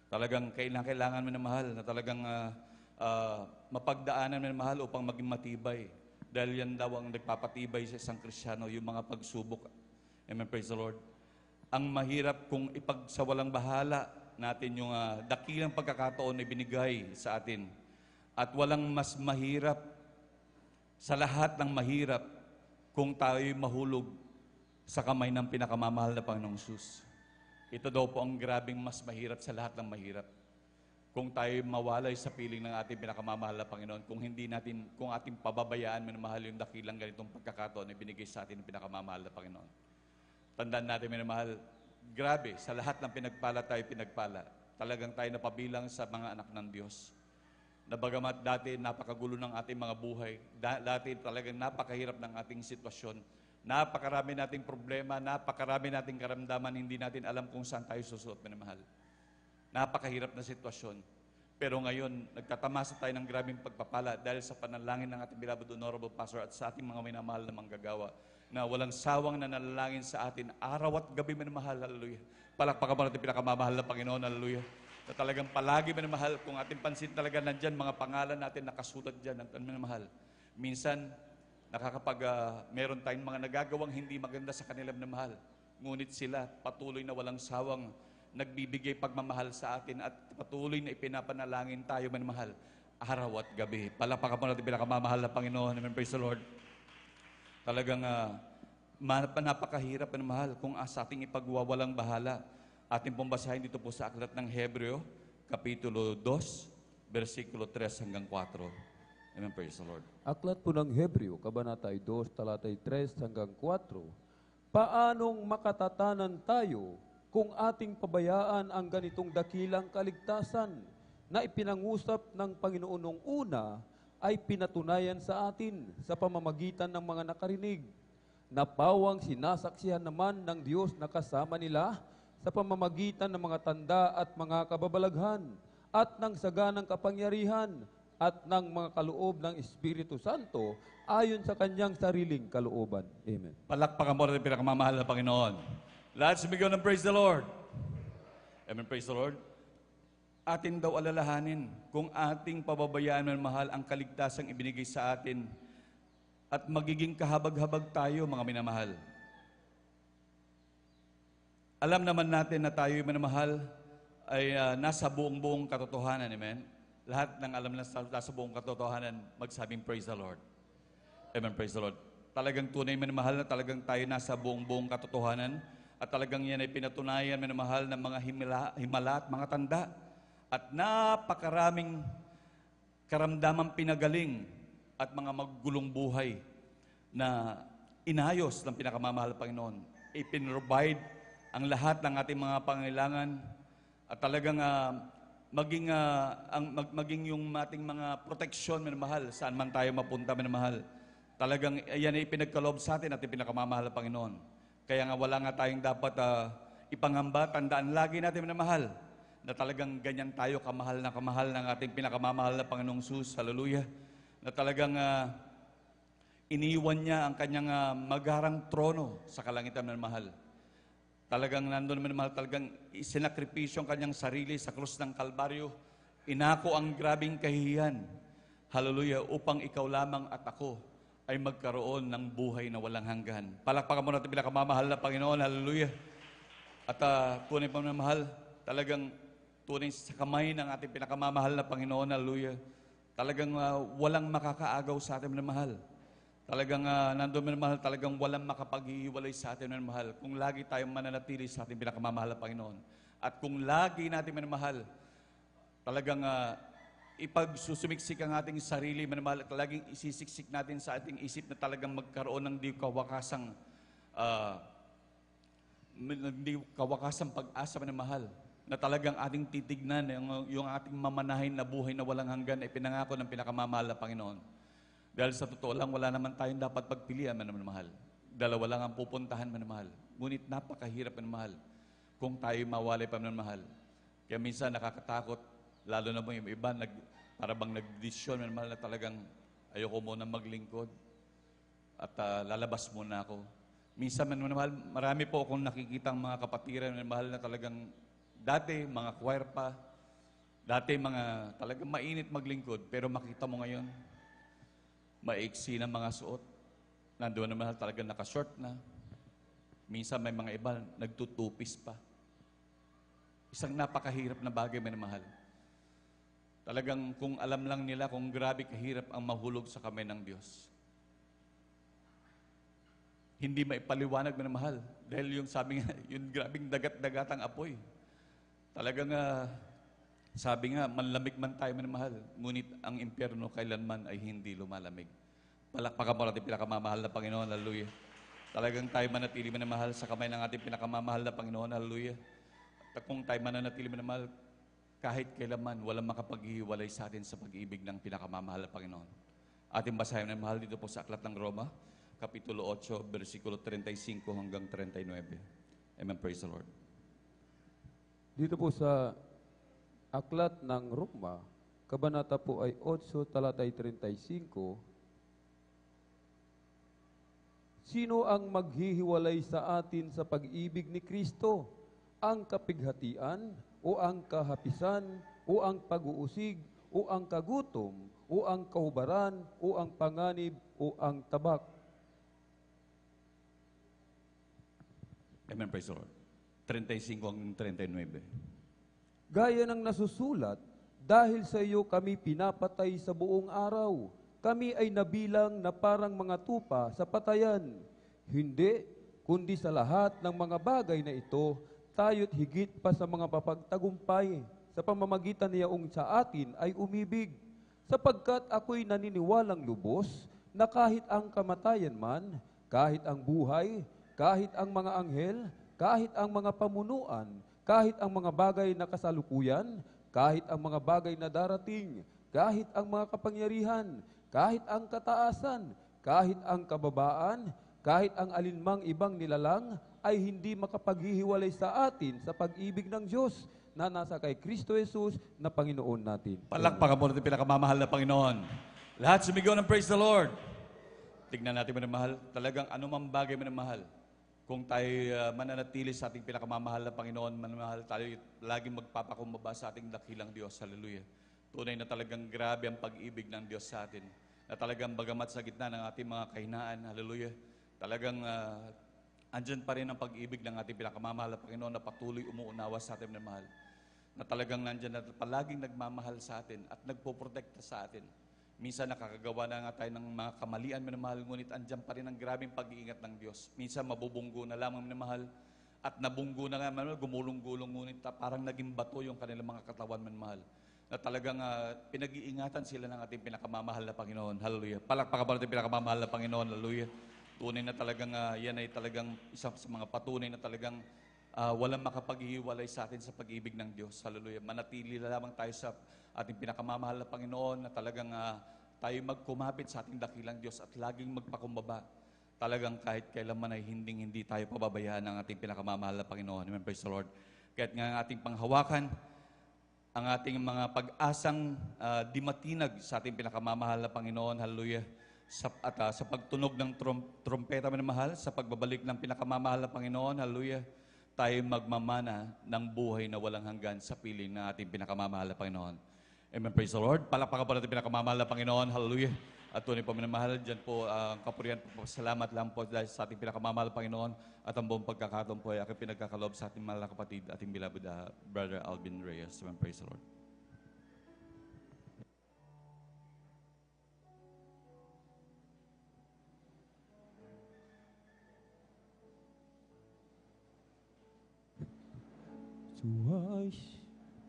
Talagang kailangan mo na mahal, na talagang mapagdaanan mo na mahal upang maging matibay. Dahil yan daw ang nagpapatibay sa isang Kristiyano, yung mga pagsubok. Amen. Praise the Lord. Ang mahirap kung ipagsawalang bahala natin yung dakilang pagkakataon na binigay sa atin. At walang mas mahirap sa lahat ng mahirap kung tayo'y mahulog sa kamay ng pinakamamahal na Panginoong Hesus. Ito daw po ang grabing mas mahirap sa lahat ng mahirap. Kung tayo'y mawalay sa piling ng ating pinakamamahal na Panginoon, kung ating pababayaan minamahal yung dakilang ganitong pagkakataon na binigay sa atin ng pinakamamahal na Panginoon. Tandaan natin, minamahal, grabe, sa lahat ng pinagpala tayo pinagpala. Talagang tayo napabilang sa mga anak ng Diyos. Na bagamat dati napakagulo ng ating mga buhay, dati talagang napakahirap ng ating sitwasyon, Napakarami nating problema, napakarami nating karamdaman, hindi natin alam kung saan tayo susuot, minamahal. Napakahirap na sitwasyon. Pero ngayon, nagtatamasa tayo ng grabing pagpapala dahil sa panalangin ng ating beloved Honorable Pastor at sa ating mga minamahal na manggagawa na walang sawang nanalangin sa atin araw at gabi, minamahal. Hallelujah. Palakpakan mo natin pinakamamahal na Panginoon. Hallelujah. Na talagang palagi, minamahal, kung ating pansin talaga nandyan, mga pangalan natin nakasulat dyan, minamahal. Minsan, meron tayong mga nagagawang hindi maganda sa kanila, minamahal. Ngunit sila patuloy na walang sawang nagbibigay pagmamahal sa atin at patuloy na ipinapanalangin tayo, minamahal, araw at gabi. Palakpakan mo natin pinakamamahal na Panginoon. Amen. Praise the Lord. Talagang napakahirap, minamahal, kung sa ating ipagwawalang bahala. Ating pong basahin dito po sa aklat ng Hebreo, Kapitulo 2, versikulo 3 hanggang 4. Amen. Praise the Lord. Aklat po ng Hebreo, Kabanata 2, talatay 3 hanggang 4. Paanong makatatanan tayo kung ating pabayaan ang ganitong dakilang kaligtasan na ipinangusap ng Panginoon nung una ay pinatunayan sa atin sa pamamagitan ng mga nakarinig, na pawang sinasaksihan naman ng Diyos na kasama nila sa pamamagitan ng mga tanda at mga kababalaghan at ng saganang kapangyarihan at ng mga kaloob ng Espiritu Santo ayon sa kanyang sariling kalooban. Amen. Palakpakan mo natin pinakamamahal na Panginoon. Let's begin and praise the Lord. Amen. Praise the Lord. Atin daw alalahanin kung ating pababayaan, minamahal, ang kaligtasang ibinigay sa atin at magiging kahabag-habag tayo, mga minamahal. Alam naman natin na tayo, minamahal, ay nasa buong katotohanan. Amen. Lahat ng alam na nasa buong katotohanan, magsabing praise the Lord. Amen. Praise the Lord. Talagang tunay, minamahal, na talagang tayo nasa buong katotohanan. At talagang yan ay pinatunayan, minamahal, ng mga himala at mga tanda. At napakaraming karamdamang pinagaling at mga maggulong buhay na inayos ng pinakamamahal na Panginoon. Ipinrovide ang lahat ng ating mga pangailangan at talagang maging yung ating mga proteksyon, minamahal, saan man tayo mapunta, minamahal. Talagang yan ay ipinagkaloob sa atin at ipinakamamahal na Panginoon. Kaya nga wala nga tayong dapat ipangamba, tandaan lagi natin, minamahal, na talagang ganyan tayo kamahal ng ating pinakamamahal na Panginoong Jesus. Hallelujah. Na talagang iniwan niya ang kanyang magarang trono sa kalangitan, minamahal. Talagang nandun, minamahal, talagang isinakripisyo ang kanyang sarili sa krus ng Kalbaryo. Inako ang grabing kahihiyan. Hallelujah. Upang ikaw lamang at ako ay magkaroon ng buhay na walang hanggan. Palakpakan mo natin pinakamamahal na Panginoon. Hallelujah. At tunay pa, minamahal, talagang tunay sa kamay ng ating pinakamamahal na Panginoon. Hallelujah. Talagang walang makakaagaw sa atin, minamahal. Talagang nandun, minamahal, talagang walang makapag-iiwalay sa atin, minamahal, kung lagi tayong mananatili sa ating pinakamamahal na Panginoon. At kung lagi natin, minamahal, talagang ipagsusumiksik ang ating sarili, minamahal, at laging isisiksik natin sa ating isip na talagang magkaroon ng di kawakasang pag-asa, minamahal, na talagang ating titignan yung ating mamanahin na buhay na walang hanggan ay pinangako ng pinakamamahal na Panginoon. Dahil sa totoo lang, wala naman tayong dapat pagpilian, minamahal. Dalawa lang ang pupuntahan, minamahal. Ngunit napakahirap, minamahal, kung tayo mawalay pa, minamahal. Kaya minsan nakakatakot, lalo na mo yung iba, para bang nagdesisyon, minamahal, na talagang ayoko muna maglingkod at lalabas muna ako. Minsan, minamahal, marami po akong nakikitang mga kapatiran, minamahal, na talagang dati, mga choir pa, dati mga talagang mainit maglingkod, pero makita mo ngayon, maiksi na mga suot. Nandoon naman talagang nakashort na. Minsan may mga iba, nagtutupis pa. Isang napakahirap na bagay, minamahal. Talagang kung alam lang nila kung grabe kahirap ang mahulog sa kamay ng Diyos. Hindi maipaliwanag, minamahal. Dahil yung sabi nga, yung grabing dagat-dagatang apoy. Talagang sabi nga, manlamig man tayo, minamahal, ngunit ang impyerno kailanman ay hindi lumalamig. Palakpakan mo natin pinakamamahal na Panginoon. Hallelujah. Talagang tayo manatili, minamahal, sa kamay ng ating pinakamamahal na Panginoon. Hallelujah. At kung tayo mananatili, minamahal, kahit kailanman, walang makapaghiwalay sa atin sa pag-ibig ng pinakamamahal na Panginoon. Ating basahin, minamahal, dito po sa aklat ng Roma, Kapitulo 8, versikulo 35 hanggang 39. Amen. Praise the Lord. Dito po sa Aklat ng Roma, kabanata po ay 8, talatay 35, sino ang maghihiwalay sa atin sa pag-ibig ni Kristo? Ang kapighatian, o ang kahapisan, o ang pag-uusig, o ang kagutom, o ang kahubaran, o ang panganib, o ang tabak. Amen. Praise the Lord. 35 hanggang 39. Gaya ng nasusulat, dahil sa iyo kami pinapatay sa buong araw. Kami ay nabilang na parang mga tupa sa patayan. Hindi, kundi sa lahat ng mga bagay na ito, tayo't higit pa sa mga papagtagumpay. Sa pamamagitan niyaong sa atin ay umibig. Sapagkat ako'y naniniwalang lubos na kahit ang kamatayan man, kahit ang buhay, kahit ang mga anghel, kahit ang mga pamunuan, kahit ang mga bagay na kasalukuyan, kahit ang mga bagay na darating, kahit ang mga kapangyarihan, kahit ang kataasan, kahit ang kababaan, kahit ang alinmang ibang nilalang, ay hindi makapaghihiwalay sa atin sa pag-ibig ng Diyos na nasa kay Kristo Jesus na Panginoon natin. Palakpakan po natin pinakamamahal na Panginoon. Lahat sumigaw ng praise the Lord. Tignan natin manamahal, talagang anumang bagay manamahal. Kung tayo mananatili sa ating pinakamamahal na Panginoon, manamahal tayo, laging magpapakumbaba sa ating dakilang Diyos. Hallelujah. Tunay na talagang grabe ang pag-ibig ng Diyos sa atin. Na talagang bagamat sa gitna ng ating mga kahinaan, hallelujah, talagang andyan pa rin ang pag-ibig ng ating pinakamamahal na Panginoon na patuloy umuunawa sa atin na mahal. Na talagang nandyan na palaging nagmamahal sa atin at nagpoprotekta sa atin. Minsan nakakagawa na nga tayo ng mga kamalian, minamahal, ngunit andyan pa rin ang grabing pag-iingat ng Diyos. Minsan mabubunggo na lamang, minamahal, at nabunggo na nga, minamahal, gumulong-gulong, ngunit parang naging bato yung kanilang mga katawan, minamahal. Na talagang pinag-iingatan sila ng ating pinakamamahal na Panginoon. Hallelujah. Palakpakan pa natin pinakamamahal na Panginoon. Hallelujah. Tunay na talagang yan ay talagang isa sa mga patunay na talagang walang makapaghihiwalay sa atin sa pag-ibig ng Diyos. Hallelujah. Manatili na lamang tayo sa ating pinakamamahal na Panginoon na talagang tayo magkumapit sa ating dakilang Diyos at laging magpakumbaba. Talagang kahit kailanman ay hindi tayo pababayaan ng ating pinakamamahal na Panginoon. Amen. Praise the Lord. Kahit nga ang ating panghawakan, ang ating mga pag-asang di matinag sa ating pinakamamahal na Panginoon. Hallelujah. Sa pagtunog ng trompeta, minamahal, sa pagbabalik ng pinakamamahal na Panginoon, hallelujah, tayo magmamana ng buhay na walang hanggan sa piling ng ating pinakamamahal na Panginoon. Amen. Praise the Lord. Palakpakan po natin pinakamamahal na Panginoon. Hallelujah. At tunay po minamahal, dyan po ang kapurihan po. Salamat lang po dahil sa ating pinakamamahal na Panginoon at ang buong pagkakataon po ay aking pinagkakalob sa ating mahal na kapatid, ating beloved Brother Alvin Reyes. Amen. Praise the Lord. So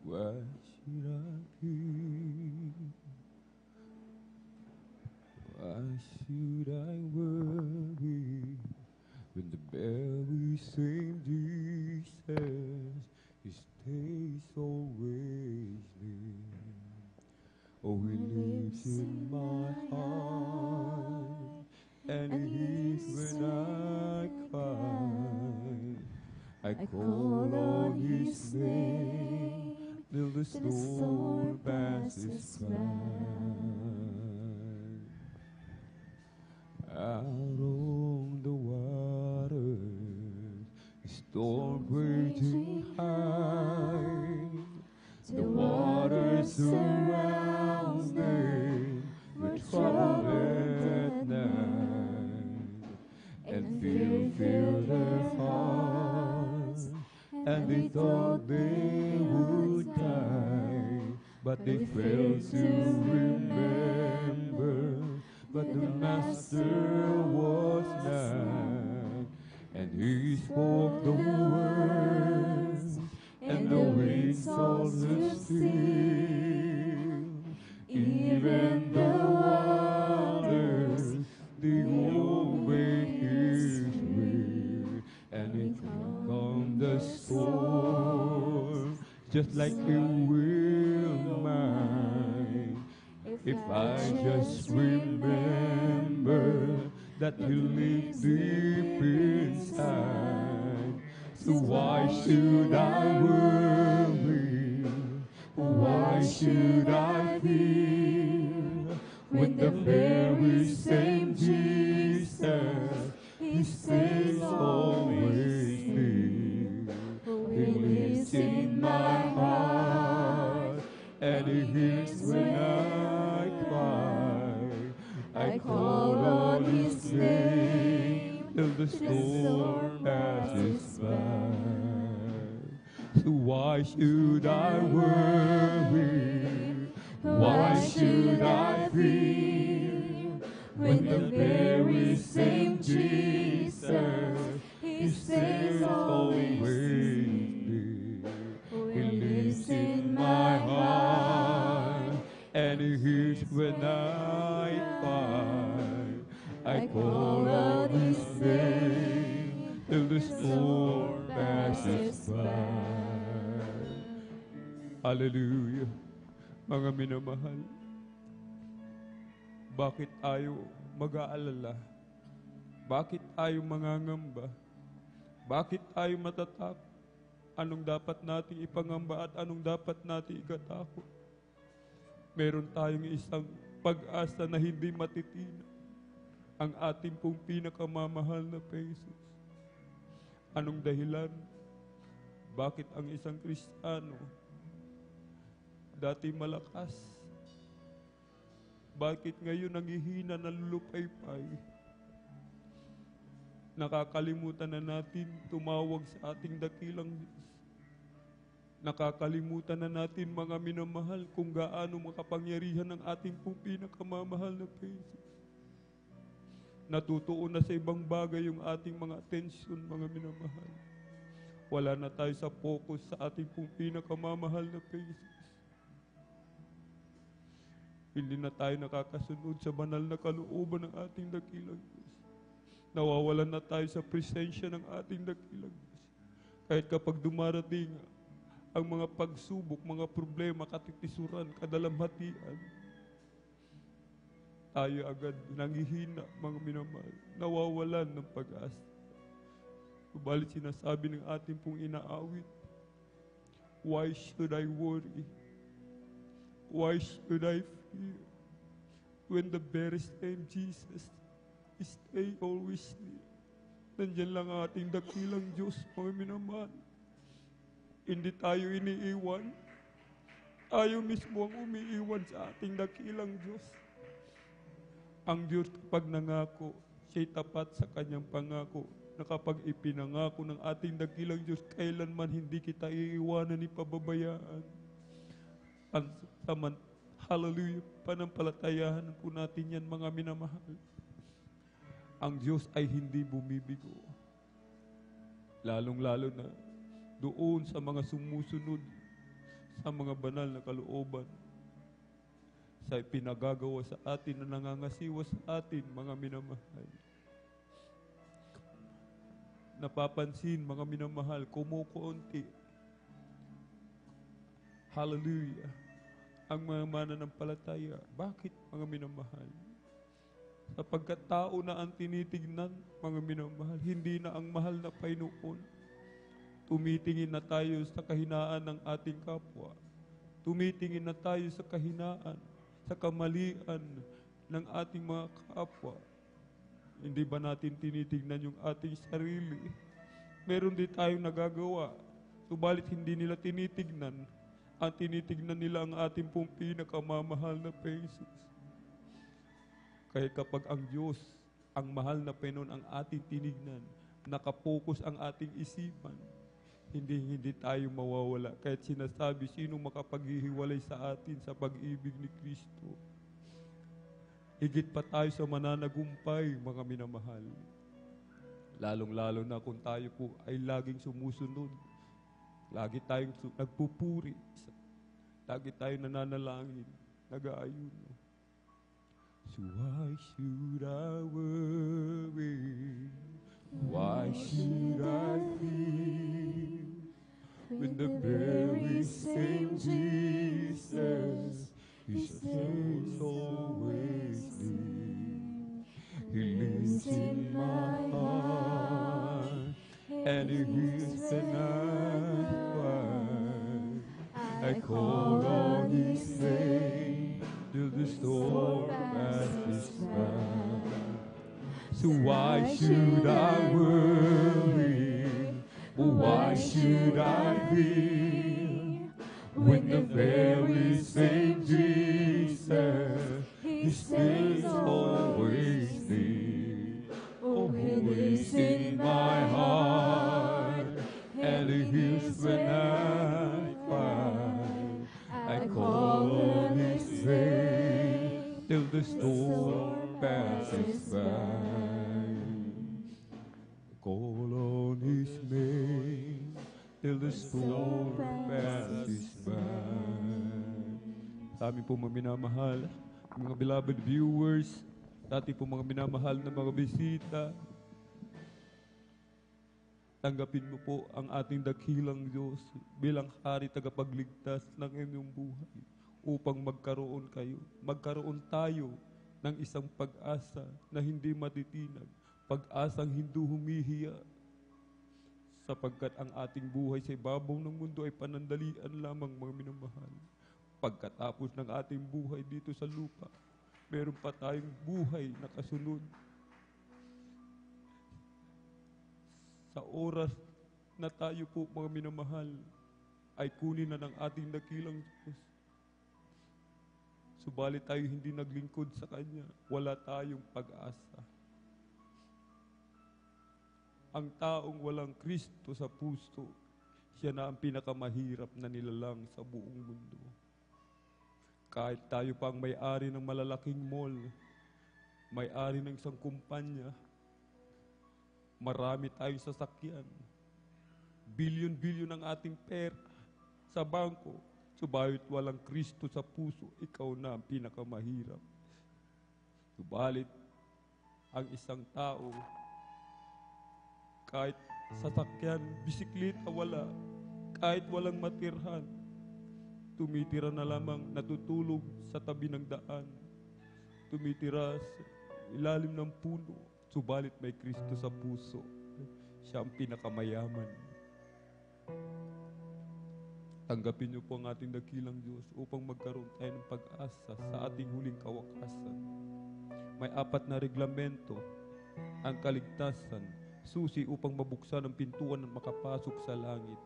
why should I fear? Why should I worry when the very same Jesus stays always near? Oh, He lives in my heart, and He hears when I cry. I call on His name till the storm passes by. Out on the waters, the storm raging high. The waters surround me with trouble at night, and fear filled their hearts, and they thought they would die, but they failed to remember. But the Master was nigh, and He spoke the words, and the winds all stood still. Even the waters, they obey His will, and it calmed the storm, just like He will mine. If I just remember that He lives deep inside. So why should I worry? Why should I fear? When the very same Jesus, He stays always near. He lives in my heart, and He hears when I cry. I call on His name till the storm passes by. So why should I worry? Why should I fear? When the very same Jesus, He stays always near. He lives in my heart, and He hears when I cry. I call on His name till the storm passes by. Hallelujah. Mga minamahal, bakit ayaw mag-aalala? Bakit ayaw mangangamba? Bakit ayaw matatakot? Anong dapat nating ipangamba at anong dapat nating ikatakot? Meron tayong isang pag-asa na hindi matitina, ang ating pong pinakamamahal na Jesus. Anong dahilan? Bakit ang isang Kristiyano dati malakas, bakit ngayon nanghihina, nalulupaypay? Nakakalimutan na natin tumawag sa ating dakilang Diyos. Nakakalimutan na natin, mga minamahal, kung gaano makapangyarihan ng ating pong pinakamamahal na Jesus. Natutuon na sa ibang bagay yung ating mga atensyon, mga minamahal. Wala na tayo sa focus sa ating pong pinakamamahal na Jesus. Hindi na tayo nakakasunod sa banal na kalooban ng ating dakilang Diyos. Nawawalan na tayo sa presensya ng ating dakilang Diyos. Kahit kapag dumarating ang mga pagsubok, mga problema, katitisuran, kadalamhatian, tayo agad nanghihina, mga minamahal, nawawalan ng pag-asa. Subalit sinasabi ng ating pong inaawit, why should I worry? Why should I fear? When the very same Jesus stay always near. Nandiyan lang ang ating dakilang Diyos, mga minamahal. Hindi tayo iniiwan. Tayo mismo ang umiiwan sa ating dakilang Diyos. Ang Diyos kapag nangako, siya'y tapat sa kanyang pangako, na kapag ipinangako ng ating dakilang Diyos, kailanman hindi kita iiwanan ni pababayaan. Hallelujah, panampalatayahan po natin yan, mga minamahal. Ang Diyos ay hindi bumibigo. Lalong-lalo na doon sa mga sumusunod sa mga banal na kalooban, sa pinagagawa sa atin na nangangasiwa sa atin, mga minamahal. Napapansin, mga minamahal, kumukunti. Hallelujah. Ang mga mananampalataya. Bakit, mga minamahal? Sapagkat tao na ang tinitignan, mga minamahal, hindi na ang mahal na Panginoon. Tumitingin na tayo sa kahinaan ng ating kapwa. Tumitingin na tayo sa kahinaan, sa kamalian ng ating mga kapwa. Hindi ba natin tinitignan yung ating sarili? Meron din tayong nagagawa, subalit hindi nila tinitignan. Ang tinitignan nila ang ating pong pinakamamahal na Jesus. Kaya kapag ang Diyos, ang mahal na Panginoon ang ating tinignan, nakapokus ang ating isipan, hindi tayo mawawala. Kahit sinasabi, sino makapaghihiwalay sa atin sa pag-ibig ni Kristo? Higit pa tayo sa mananagumpay, mga minamahal. Lalong-lalo na kung tayo po ay laging sumusunod. Lagi tayong nagpupuri. Lagi tayong nananalangin. Nag-aayuno. So why should I worry? Why should I fear? When the very same Jesus is always near. He lives in and He hears when I cry. I call on His name till the storm passes by. So why should I worry? Why should I fear? When the very same Jesus is still always near. Always in my heart, and He hears when I cry. I call on His name till the storm passes by. Call on His name till the storm passes by. Sa amin po mga minamahal, mga beloved viewers, sa ating po mga minamahal na mga bisita, tanggapin mo po ang ating dakilang Diyos bilang hari tagapagligtas ng inyong buhay upang magkaroon tayo ng isang pag-asa na hindi matitinag, pag-asang hindi humihiya, sapagkat ang ating buhay sa ibabaw ng mundo ay panandalian lamang mga minamahal. Pagkatapos ng ating buhay dito sa lupa, meron pa tayong buhay na kasunod. Sa oras na tayo po mga minamahal ay kunin na ng ating dakilang Diyos. Subalit tayo hindi naglingkod sa Kanya, wala tayong pag-asa. Ang taong walang Kristo sa puso, siya na ang pinakamahirap na nilalang sa buong mundo. Kahit tayo pang may-ari ng malalaking mall, may-ari ng isang kumpanya, marami tayong sasakyan, bilyon-bilyon ang ating pera sa bangko, subalit walang Kristo sa puso, ikaw na ang pinakamahirap. Subalit, ang isang tao, kahit sasakyan, bisikleta wala, kahit walang matirhan, tumitira na lamang, natutulog sa tabi ng daan, tumitira sa ilalim ng puno, subalit may Kristo sa puso. Siya ang pinakamayaman. Tanggapin niyo po ang ating dakilang Diyos upang magkaroon tayo ng pag-asa sa ating huling kawakasan. May 4 na reglamento ang kaligtasan, susi upang mabuksan ang pintuan at makapasok sa langit.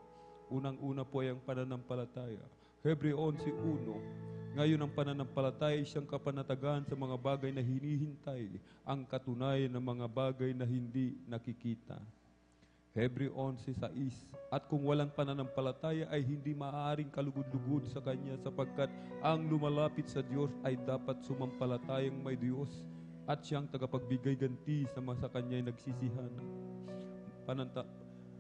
Unang-una po ay ang pananampalataya. Hebreo 11:1, ngayon ang pananampalataya ay siyang kapanatagan sa mga bagay na hinihintay, ang katunayan ng mga bagay na hindi nakikita. Hebreo 11:6, at kung walang pananampalataya ay hindi maaaring kalugod-lugod sa Kanya sapagkat ang lumalapit sa Diyos ay dapat sumampalatayang may Diyos at siyang tagapagbigay ganti sa mga sa Kanya'y nagsisihan.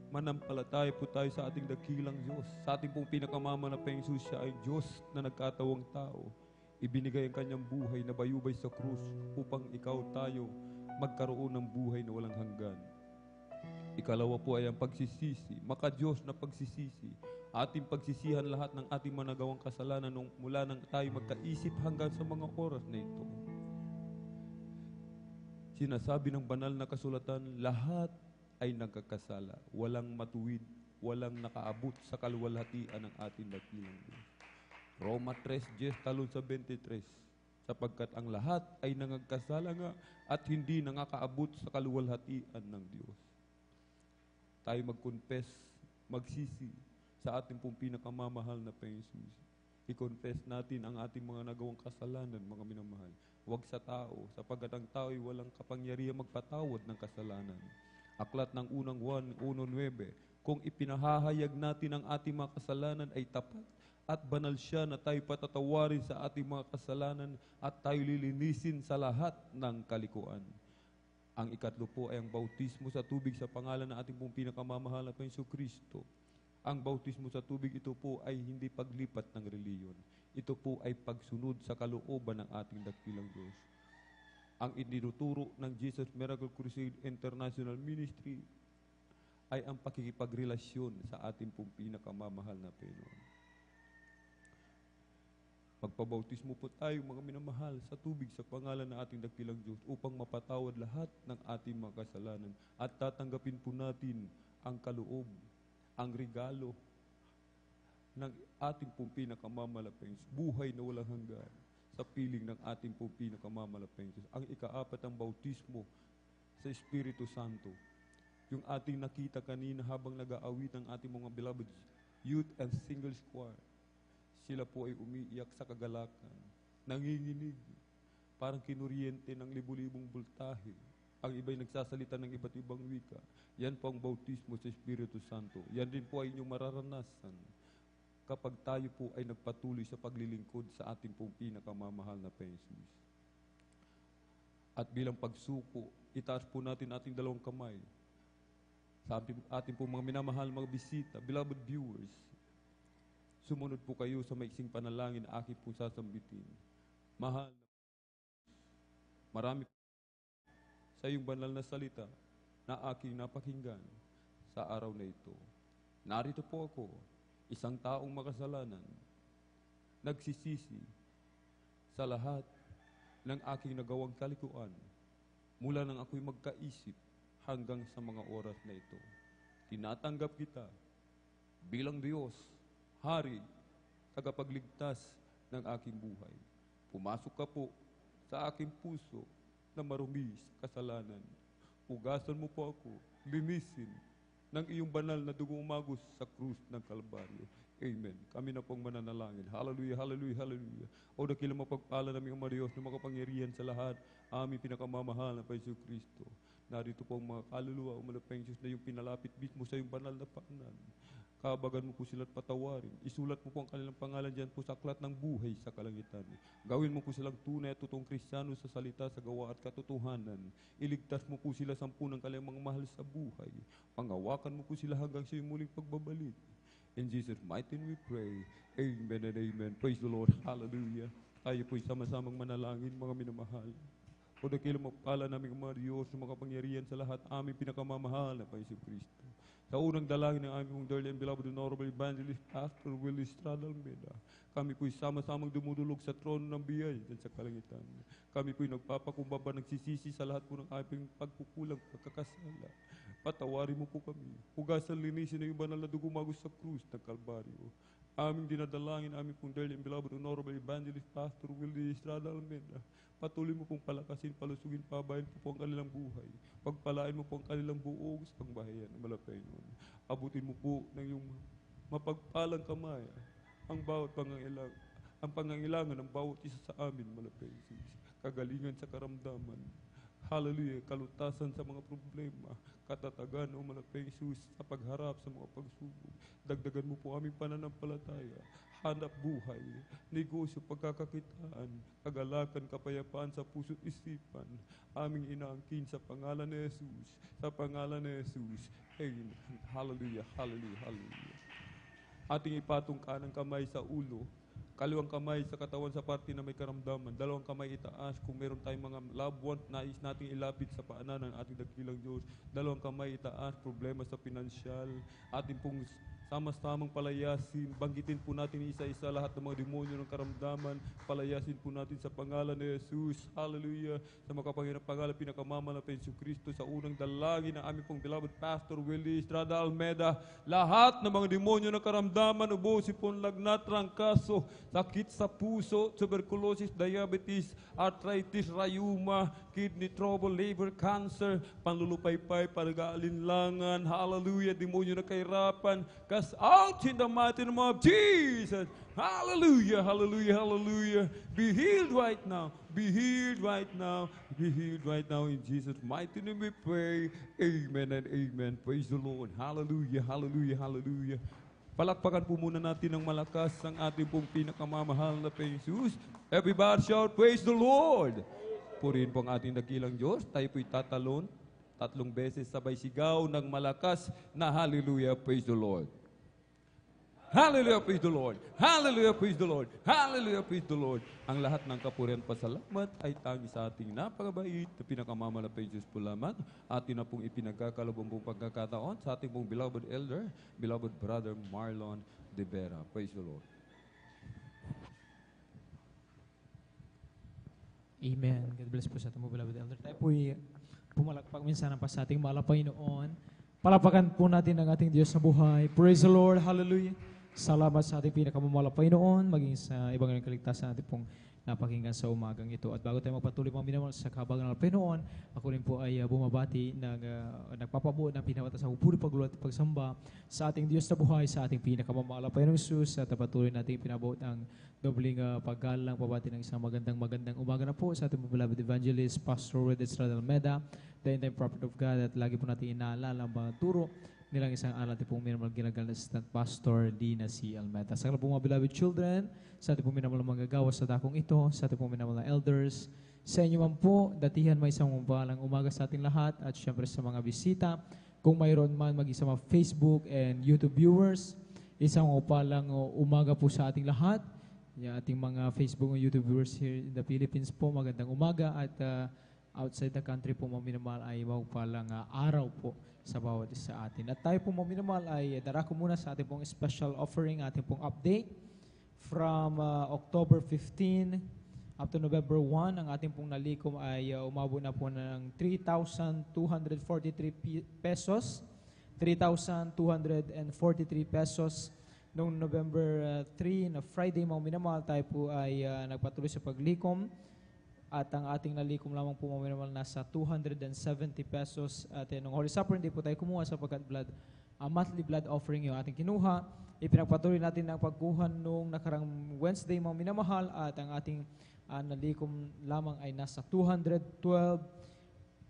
Manampalataya po tayo sa ating dakilang Diyos. Sa ating pong pinakamamanapang Jesus, siya ay Diyos na nagkatawang tao. Ibinigay ang Kanyang buhay na bayubay sa krus upang ikaw tayo magkaroon ng buhay na walang hanggan. Ikalawa po ay ang pagsisisi, maka-Diyos na pagsisisi. Ating pagsisihan lahat ng ating managawang kasalanan mula nang tayo magkaisip hanggang sa mga oras na ito. Sinasabi ng banal na kasulatan, lahat ay nagkakasala, walang matuwid, walang nakaabot sa kaluwalhatian ng ating dakilang Diyos. Roma 3:10 talon sa 23, sapagkat ang lahat ay nangagkasala nga at hindi nakakaabot sa kaluwalhatian ng Diyos. Tayo mag-confess, magsisi sa ating pong pinakamamahal na Panginoon. I-confess natin ang ating mga nagawang kasalanan, mga minamahal. Huwag sa tao, sapagkat ang tao ay walang kapangyarihan magpatawad ng kasalanan. Aklat ng unang Juan 1:9, kung ipinahahayag natin ang ating mga kasalanan ay tapat at banal siya na tayo patatawarin sa ating mga kasalanan at tayo lilinisin sa lahat ng kalikuan. Ang ikatlo po ay ang bautismo sa tubig sa pangalan ng ating pong pinakamamahal na Panginoong Kristo. Ang bautismo sa tubig, ito po ay hindi paglipat ng reliyon. Ito po ay pagsunod sa kalooban ng ating dakilang Diyos. Ang itinuturo ng Jesus Miracle Crusade International Ministry ay ang pakikipagrelasyon sa ating pong pinakamamahal na Panginoon. Magpabautismo po tayo mga minamahal sa tubig sa pangalan ng ating dakilang Diyos upang mapatawad lahat ng ating mga kasalanan at tatanggapin po natin ang kaloob, ang regalo ng ating pong pinakamamalaking Diyos, buhay na walang hanggan sa piling ng ating pong pinakamamalaking Diyos. Ang ikaapat ang bautismo sa Espiritu Santo. Yung ating nakita kanina habang nag-aawit ang ating mga beloved youth and singles choir. Sila po ay umiiyak sa kagalakan, nanginginig, parang kinuryente ng libu-libong voltahe. Ang iba'y nagsasalita ng iba't ibang wika. Yan po ang bautismo sa Espiritu Santo. Yan din po ay inyong mararanasan kapag tayo po ay nagpatuloy sa paglilingkod sa ating pong pinakamamahal na Jesus. At bilang pagsuko, itaas po natin ating dalawang kamay sa ating pong mga minamahal mga bisita, beloved viewers. Sumunod po kayo sa maiksing panalangin na aking pong sasambitin. Mahal na marami sa iyong banal na salita na aking napakinggan sa araw na ito. Narito po ako, isang taong makasalanan, nagsisisi sa lahat ng aking nagawang kalikuan mula nang ako'y magkaisip hanggang sa mga oras na ito. Tinatanggap kita bilang Diyos, Hari, tagapagligtas ng aking buhay. Pumasok ka po sa aking puso na marumi sa kasalanan. Ugasan mo po ako, linisin ng iyong banal na dugong umagos sa krus ng Kalbaryo. Amen. Kami na pong mananalangin. Hallelujah, hallelujah, hallelujah. O dakila mapagpala namin ang Diyos na makapangyarihan sa lahat, aming pinakamamahal na Paiso Kristo. Narito po ang mga kaluluwa o malapeng Diyos na yung pinalapit mismo sa iyong banal na paanan. Kabagan mo po sila't patawarin. Isulat mo po ang kanilang pangalan dyan po sa aklat ng buhay sa kalangitan. Gawin mo po silang tunay at totoong Kristiyano sa salita, sa gawa at katotohanan. Iligtas mo po sila sampu ng kanilang mga mahal sa buhay. Pangawakan mo po sila hanggang sa iyong muling pagbabalik. In Jesus' mighty name we pray. Amen and amen. Praise the Lord. Hallelujah. Tayo po'y sama-samang manalangin, mga minamahal. O dakila magpala namin ang mga Diyos na makapangyarihan sa lahat, aming pinakamamahal na Paiso Kristo. Sa unang dalangin ng aming dearly and beloved Honorable Evangelist Pastor Willie Estrada Almeida, kami po'y sama-samang dumudulog sa trono ng biyaya dyan sa kalangitan. Kami po'y nagpapakumbaba, nagsisisi sa lahat po ng aming pagkukulang, pagkakasala. Patawarin mo po kami. Hugasan, linisin na yung banal na dugumagos sa krus ng Kalbaryo. Aming dinadalangin, aming pong dearly and beloved Honorable Evangelist Pastor Willie Estrada Almeida, patuloy mo pong palakasin, palusugin, pabayan po ang kanilang buhay. Pagpalain mo po ang kanilang buong sa pangbahayan ng Malapeñon. Abutin mo po ng iyong mapagpalang kamay ang bawat pangangailangan ng bawat isa sa amin, Malapeñon. Kagalingan sa karamdaman. Hallelujah, kalutasan sa mga problema, katatagan o malapeng Jesus sa pagharap sa mga pagsubok. Dagdagan mo po aming pananampalataya, hanap buhay, negosyo, pagkakakitaan, kagalakan, kapayapaan sa puso't isipan. Aming inaangkin sa pangalan ni Jesus, sa pangalan ni Jesus. Amen. Hallelujah, hallelujah, hallelujah. Ating ipatong kanang kamay sa ulo, kaliwang kamay sa katawan sa parte na may karamdaman, dalawang kamay itaas kung meron tayong mga loved ones nais nating ilapit sa paanan ng ating dakilang Diyos. Dalawang kamay itaas, problema sa pinansyal, ating pong sama-samang palayasin, banggitin po natin isa-isa lahat ng mga demonyo ng karamdaman, palayasin po natin sa pangalan ni Jesus. Hallelujah. Sa makapangyarang pangalan, pinakamamahal na Paiso Kristo, sa unang dalangin ng aming pong beloved Pastor Willie Estrada Almeida, lahat ng mga demonyo ng karamdaman, ubusin po ang lagnat, trangkaso, sakit sa puso, tuberculosis, diabetes, arthritis, rayuma, kidney trouble, liver cancer, panlulupaypay, pag-aalinlangan, hallelujah, demonyo na kahirapan, cast out in the mighty name of Jesus. Hallelujah, hallelujah, hallelujah. Be healed right now. Be healed right now. Be healed right now. In Jesus' mighty name we pray. Amen and amen. Praise the Lord. Hallelujah, hallelujah, hallelujah. Palakpakan po muna natin ng malakas ang ating pong pinakamamahal na Jesus. Everybody shout, praise the Lord. Purihin po ang ating dakilang Diyos. Tayo po'y tatalon 3 beses sabay sigaw ng malakas na hallelujah, praise the Lord. Hallelujah, praise the Lord. Hallelujah, praise the Lord. Hallelujah, praise the Lord. Ang lahat ng kapurihan pasalamat ay tangi sa ating napakabait na pinakamalapit Diyos po lamang. Atin na pong ipinagkakalabang pong pagkakataon sa ating pong beloved elder, beloved brother Marlon De Vera. Praise the Lord. Amen. God bless po sa ating mga beloved elder. Tayo po'y pumalakpak minsan pa sa ating malapay noon Palapakan po natin ang ating Diyos na buhay. Praise the Lord. Hallelujah. Salamat sa ating pinakamamalang Panginoon, maging sa ibang kaligtasan natin pong napakinggan sa umagang ito. At bago tayo magpatuloy mga minamahal sa kahabagan ng Panginoon, ako rin po ay bumabati ng nagpapabuo ng pinawata sa puri paglulat at pagsamba sa ating Diyos na buhay, sa ating pinakamamalang Panginoong Jesus, at patuloy natin pinabuot ang dobling paggalang pabati ng isang magandang umaga na po sa ating beloved evangelist, Pastor Red Estrada Almeda, the end-time prophet of God, at lagi po natin inaalala ang mga turo nilang isang aral natin pong minimal ginagal na assistant pastor Dina C. Almeda. Sa kanila pong mga beloved children, sa ating pong minimal manggagawa sa dakong ito, sa ating pong minimal na elders, sa inyo man po, datihan may isang umalang umaga sa ating lahat, at syempre sa mga bisita, kung mayroon man mag-isa mga Facebook and YouTube viewers, isang upalang umaga po sa ating lahat. Yung ating mga Facebook and YouTube viewers here in the Philippines po, magandang umaga, at outside the country po, maminamahal ay palang araw po sa bawat isa atin. At tayo po maminamahal ay darako muna sa ating pong special offering, ating pong update from October 15 up to November 1. Ang ating pong nalikom ay umabot na po ng 3,243 pesos. 3,243 pesos. Noong November 3 na Friday, mga minamahal, tayo po ay nagpatuloy sa paglikom. At ang ating nalikom lamang po mga minamahal nasa 270 pesos. At nung Holy Supper, hindi po tayo kumuha sapagkat monthly blood offering yung ating kinuha. Ipinagpatuloy natin ang pagkuhan nung nakarang Wednesday, mga minamahal, at ang ating nalikom lamang ay nasa 212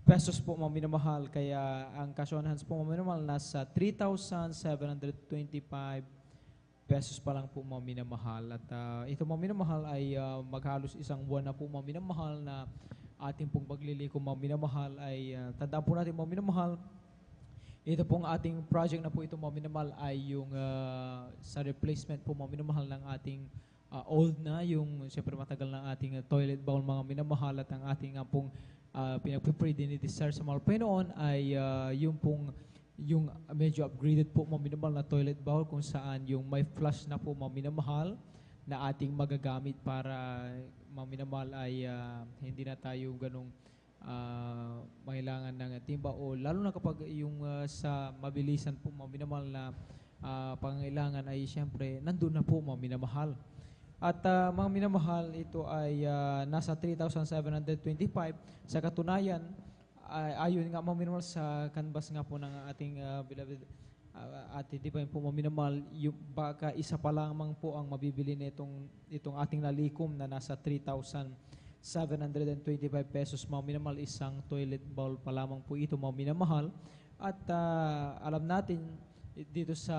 pesos po, mga minamahal. Kaya ang cash on hands po, mga minamahal, nasa 3,725 pesos pa lang po, mga minamahal. At ito, mga minamahal, ay maghalos isang buwan na po, mga minamahal, na ating pong pagliliko, mga minamahal, ay tandaan po natin, mga minamahal, ito pong ating project na po ito, mga minamahal, ay yung sa replacement po, mga minamahal, ng ating old na, yung siyempre matagal na ating toilet bowl, mga minamahal, at ang ating pong pinagpipray din i-desire sa mga Panginoon ay yung pong yung medyo upgraded po, mga minamahal, na toilet bowl, kung saan yung may flush na po, mga minamahal, na ating magagamit para, mga minamahal, ay hindi na tayo ganong mailangan ng timba, o lalo na kapag yung sa mabilisan po, mga minamahal, na pangailangan ay siyempre nandun na po, mga minamahal. At mga minamahal, ito ay nasa 3,725. Sa katunayan, ayon nga, mga minamahal, sa canvas nga po ng ating beloved ate, di ba po, mga minamahal, yung baka isa pa lamang po ang mabibili itong ating nalikom na nasa 3,725 pesos, mga minamahal. Isang toilet bowl pa lamang po ito, mga minamahal. At alam natin, dito sa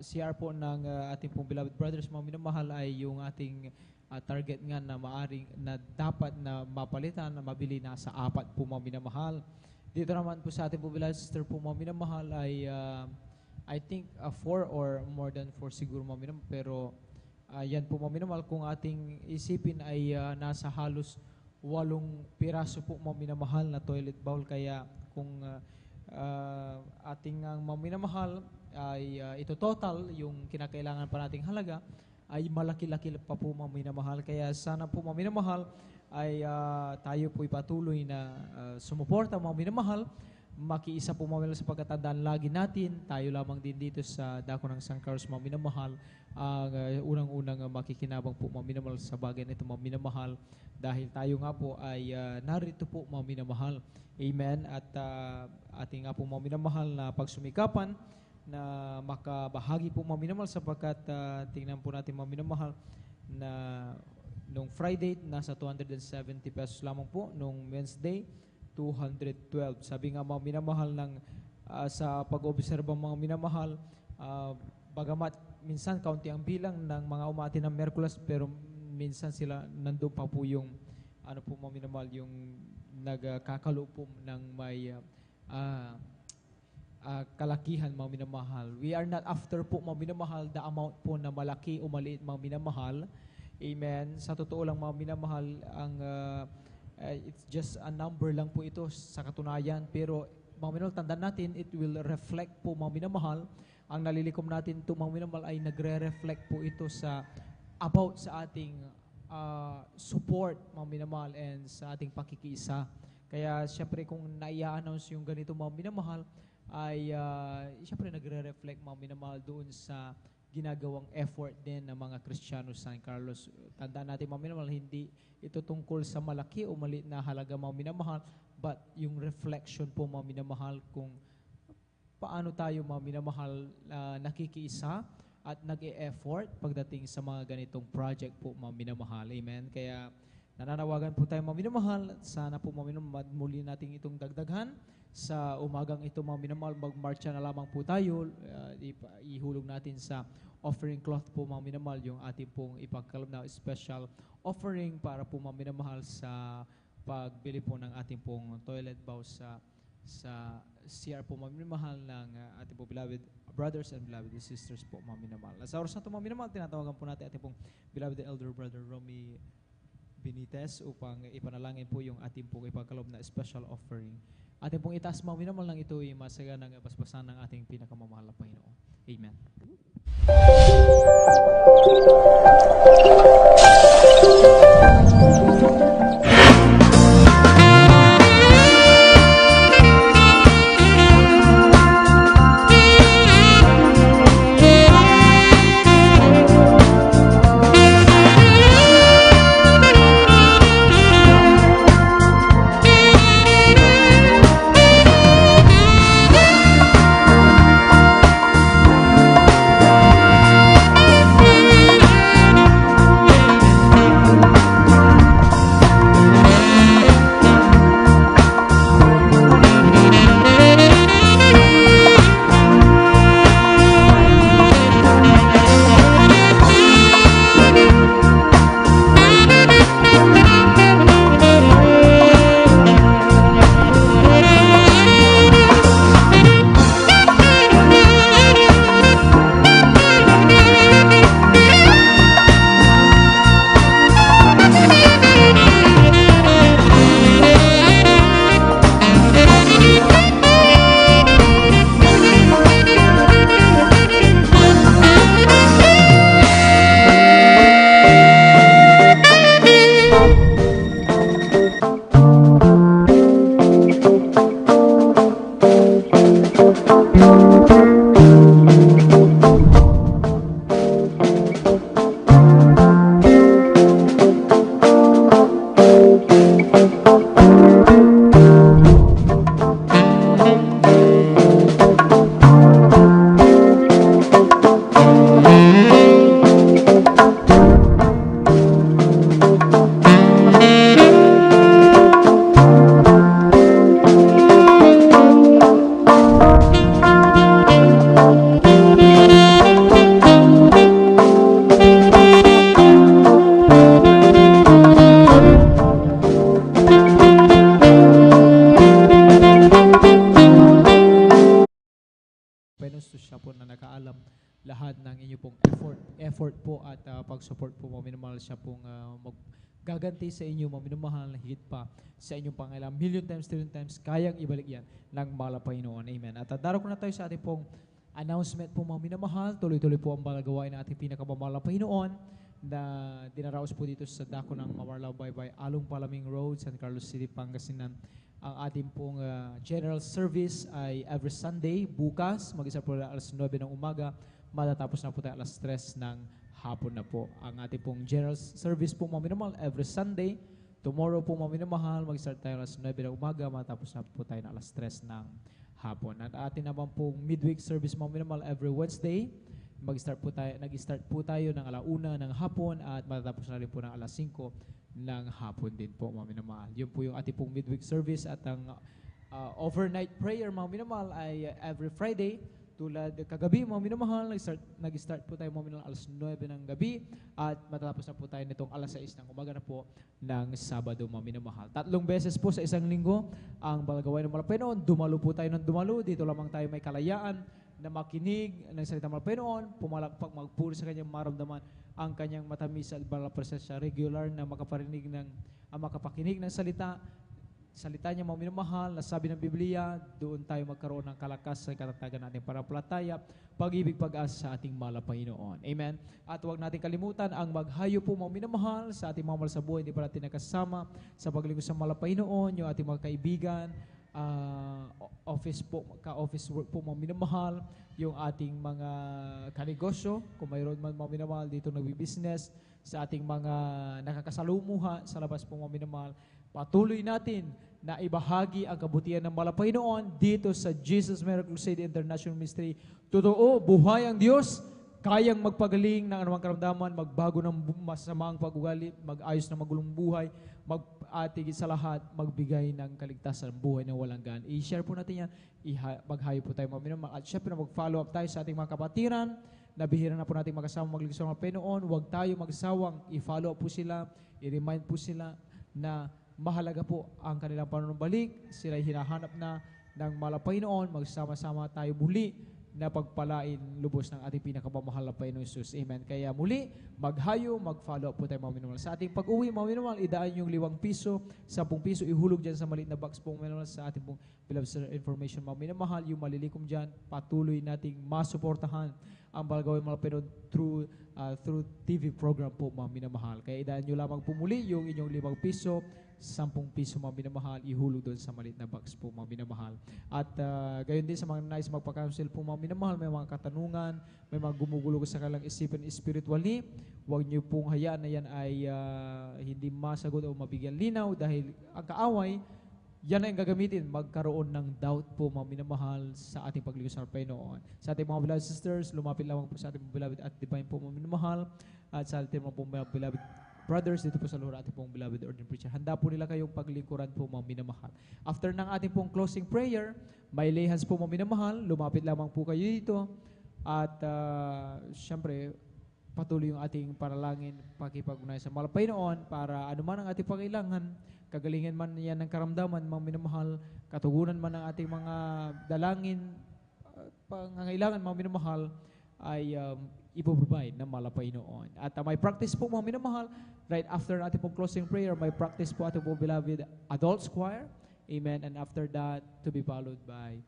CR po ng ating pong beloved brothers, mga minamahal, ay yung ating target nga na maaring na dapat na mapalitan, na mabili na sa 4 po, mga minamahal. Dito naman po sa ating po beloved sister po, mga minamahal, ay I think 4 or more than 4 siguro, mga minamahal. Pero yan po, mga minamahal, kung ating isipin ay nasa halos 8 piraso po, mga minamahal, na toilet bowl. Kaya kung ating mga minamahal ay ito total, yung kinakailangan pa nating halaga, ay malaki-laki pa po, mga minamahal. Kaya sana po, mga minamahal, ay tayo po ipatuloy na sumuporta, mga minamahal. Makiisa po, mga minamahal, sa pagkatandaan lagi natin, tayo lamang din dito sa dako ng San Carlos, mga minamahal, ang unang-unang makikinabang po, mga minamahal, sa bagay na ito, mga minamahal, dahil tayo nga po ay narito po, mga minamahal. Amen. At ating nga po, mga minamahal, na pagsumikapan na makabahagi po, mga minamahal, sapagkat tingnan po natin, mga minamahal, na nung Friday nasa 270 pesos lamang po, nung Wednesday 212. Sabi nga, mga minamahal, ng sa pag-obserba, mga minamahal, bagamat minsan kaunti ang bilang ng mga umati ng Miyerkules, pero minsan sila nandun pa po yung ano po, mga minamahal, yung nagkakalupom ng may kalakihan, mga minamahal. We are not after po, mga minamahal, the amount po na malaki o maliit, mga minamahal. Amen. Sa totoo lang, mga minamahal, ang it's just a number lang po ito sa katunayan. Pero mga minamahal, tandaan natin, it will reflect po, mga minamahal. Ang nalilikom natin ito, mga minamahal, ay nagre-reflect po ito sa about sa ating support, mga minamahal, and sa ating pakikiisa. Kaya siyempre, kung naia-announce yung ganito, mga minamahal, ay siyempre nagre-reflect mga minamahal doon sa ginagawang effort din ng mga Kristiyano sa San Carlos. Tandaan natin mga minamahal, hindi ito tungkol sa malaki o maliit na halaga mga minamahal, but yung reflection po mga minamahal kung paano tayo mga minamahal nakikiisa at nag-e-effort pagdating sa mga ganitong project po mga minamahal. Amen? Kaya nananawagan po tayo mga minamahal. Sana po mga minamahal muli natin itong dagdaghan. Sa umagang ito mga minamahal, magmarcha na lamang po tayo. Ihulog natin sa offering cloth po mga minamahal yung ating pong ipagkaloob na special offering para po mga minamahal sa pagbili po ng ating pong toilet bowl sa CR po mga minamahal ng ating po beloved brothers and beloved sisters po mga minamahal. Sa oras na ito mga minamahal, tinatawagan po natin ating pong beloved elder brother Romy Benitez upang ipanalangin po yung ating pong ipagkaloob na special offering. Ating pong itaas mga minamahal lang ito ay masaga ng basbasan ng ating pinakamamahal na Panginoon. Amen. Siya po na nakaalam lahat ng inyo pong effort po at pag-support po mga minamahal. Siya pong maggaganti sa inyo mga minamahal, higit pa sa inyong pangailangan. Million times, trillion times, kayang ibalik yan ng mahal na Panginoon. Amen. At darako na tayo sa ating pong announcement po mga minamahal. Tuloy-tuloy po ang balagawain ng ating pinakamamahal na Panginoon na dinaraos po dito sa dako ng Mamarlaw Baybay, Along Palaming Road, San Carlos City, Pangasinan. Ang ating pong general service ay every Sunday, bukas, mag-isa po alas 9 ng umaga, matatapos na po tayo alas 3 ng hapon na po. Ang ating pong general service po mga minamahal, every Sunday. Tomorrow po mga minamahal, mag-start tayo alas 9 ng umaga, matatapos na po tayo na alas 3 ng hapon. At atin naman pong midweek service mga minamahal, every Wednesday, nag-start po tayo ng alauna ng hapon at matatapos na rin po ng alas 5 ng hapon din po mga minamahal. Yun po yung ating pong midweek service at ang overnight prayer mga minamahal ay every Friday. Tulad kagabi mga minamahal, nag-start po tayo mga minamahal alas 9 ng gabi at matatapos na po tayo nitong alas 6 ng umaga na po ng Sabado mga minamahal. 3 beses po sa isang linggo ang balagawain ng Panginoon. Dumalo po tayo ng dumalo. Dito lamang tayo may kalayaan na makinig ng salita ng Panginoon, pumalakpak, magpuri sa kanyang maramdaman ang kanyang matamis at banal na presensya, regular na makapakinig ng salita niya mga minamahal, na sabi ng Biblia, doon tayo magkaroon ng kalakasan, katatagan natin pananampalataya, pag-ibig, pag-asa sa ating mahal na Panginoon. Amen. At huwag natin kalimutan ang maghayo po mga minamahal sa ating mga mahal sa buhay, hindi pa natin nakasama sa paglingkod sa mahal na Panginoon, yung ating mga kaibigan, office po, ka-office work po mga minamahal, yung ating mga kanegosyo, kung mayroon man mga minamahal dito nagbi-business, sa ating mga nakakasalumuha sa labas po mga minamahal, patuloy natin na ibahagi ang kabutihan ng malapay noon dito sa Jesus Miracle Crusade International Ministry. Totoo, buhay ang Diyos, kayang magpagaling ng anumang karamdaman, magbago ng masamang pag-ugali, mag-ayos ng magulong buhay, mag-atigit sa lahat, magbigay ng kaligtasan, buhay na walang gan. I-share po natin yan, maghayo po tayo mga minamahal. At syempre mag-follow up tayo sa ating mga kapatiran, nabihira na po natin magkasama magligaw ng Panginoon. Huwag tayo magsawang i-follow up po sila, i-remind po sila na mahalaga po ang kanilang panunumbalik. Sila hinahanap na ng malapay noon. Magsama-sama tayo muli na pagpalain lubos ng ating pinakamamahal na Panginoon Jesus. Amen. Kaya muli, maghayo, mag-follow up po tayo mga minamahal. Sa ating pag-uwi mga minamahal, idaan yung 5 piso, 10 piso, ihulog dyan sa maliit na box po mga minamahal sa ating pong beloved sir information mga minamahal. Yung malilikom dyan, patuloy nating masuportahan ang balagawin mga Panginoon through TV program po mga minamahal. Kaya idaan nyo lamang po muli yung inyong 5 piso, 10 piso mga minamahal, ihulog doon sa maliit na box po mga minamahal. At gayon din sa mga nais magpa-counsel po mga minamahal, may mga katanungan, may mga gumugulo sa kanilang isipan spiritually, huwag niyo pong hayaan na yan ay hindi masagot o mabigyan linaw dahil ang kaaway, yan ay gagamitin, magkaroon ng doubt po mga minamahal sa ating pagligo sa Panginoon. Sa ating mga beloved sisters, lumapit lamang po sa ating mga beloved at divine po mga minamahal, at sa ating mga beloved brothers, dito po sa lugar ating pong beloved ordained preacher. Handa po nila kayong paglingkuran po mga minamahal. After ng ating pong closing prayer, may lay hands po mga minamahal, lumapit lamang po kayo dito. At syempre, patuloy yung ating panalangin, pakipag-unayan sa mahal Panginoon para anuman ang ating pangailangan, kagalingan man yan ng karamdaman, mga minamahal, katugunan man ng ating mga dalangin, pangangailangan mga minamahal, ay ipoprovide ng malapay noon. At may practice po mga minamahal, right after natin pong closing prayer, may practice po ating pong beloved adults choir. Amen. And after that, to be followed by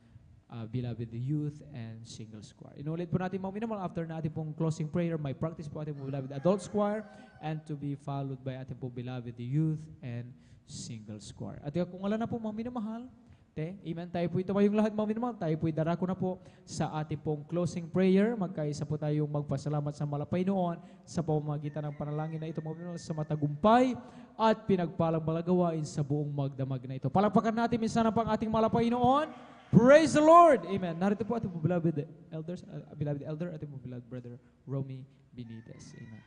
beloved youth and singles choir. Inulit po natin mga minamahal, after natin pong closing prayer, may practice po ating pong beloved adults choir and to be followed by ating pong beloved youth and singles choir. At kung wala na po mga minamahal, amen, tayo po ito yung lahat mga minamahal, tayo po darako na po sa ating pong closing prayer. Magkaisa po tayong magpasalamat sa malapay noon sa pamamagitan ng panalangin na ito mga minamahal sa matagumpay at pinagpalang malagawain sa buong magdamag na ito. Palakpakan natin minsan ang pang ating malapay noon. Praise the Lord! Amen. Narito po ating beloved elders, beloved elder, ating beloved brother Romy Benitez. Amen.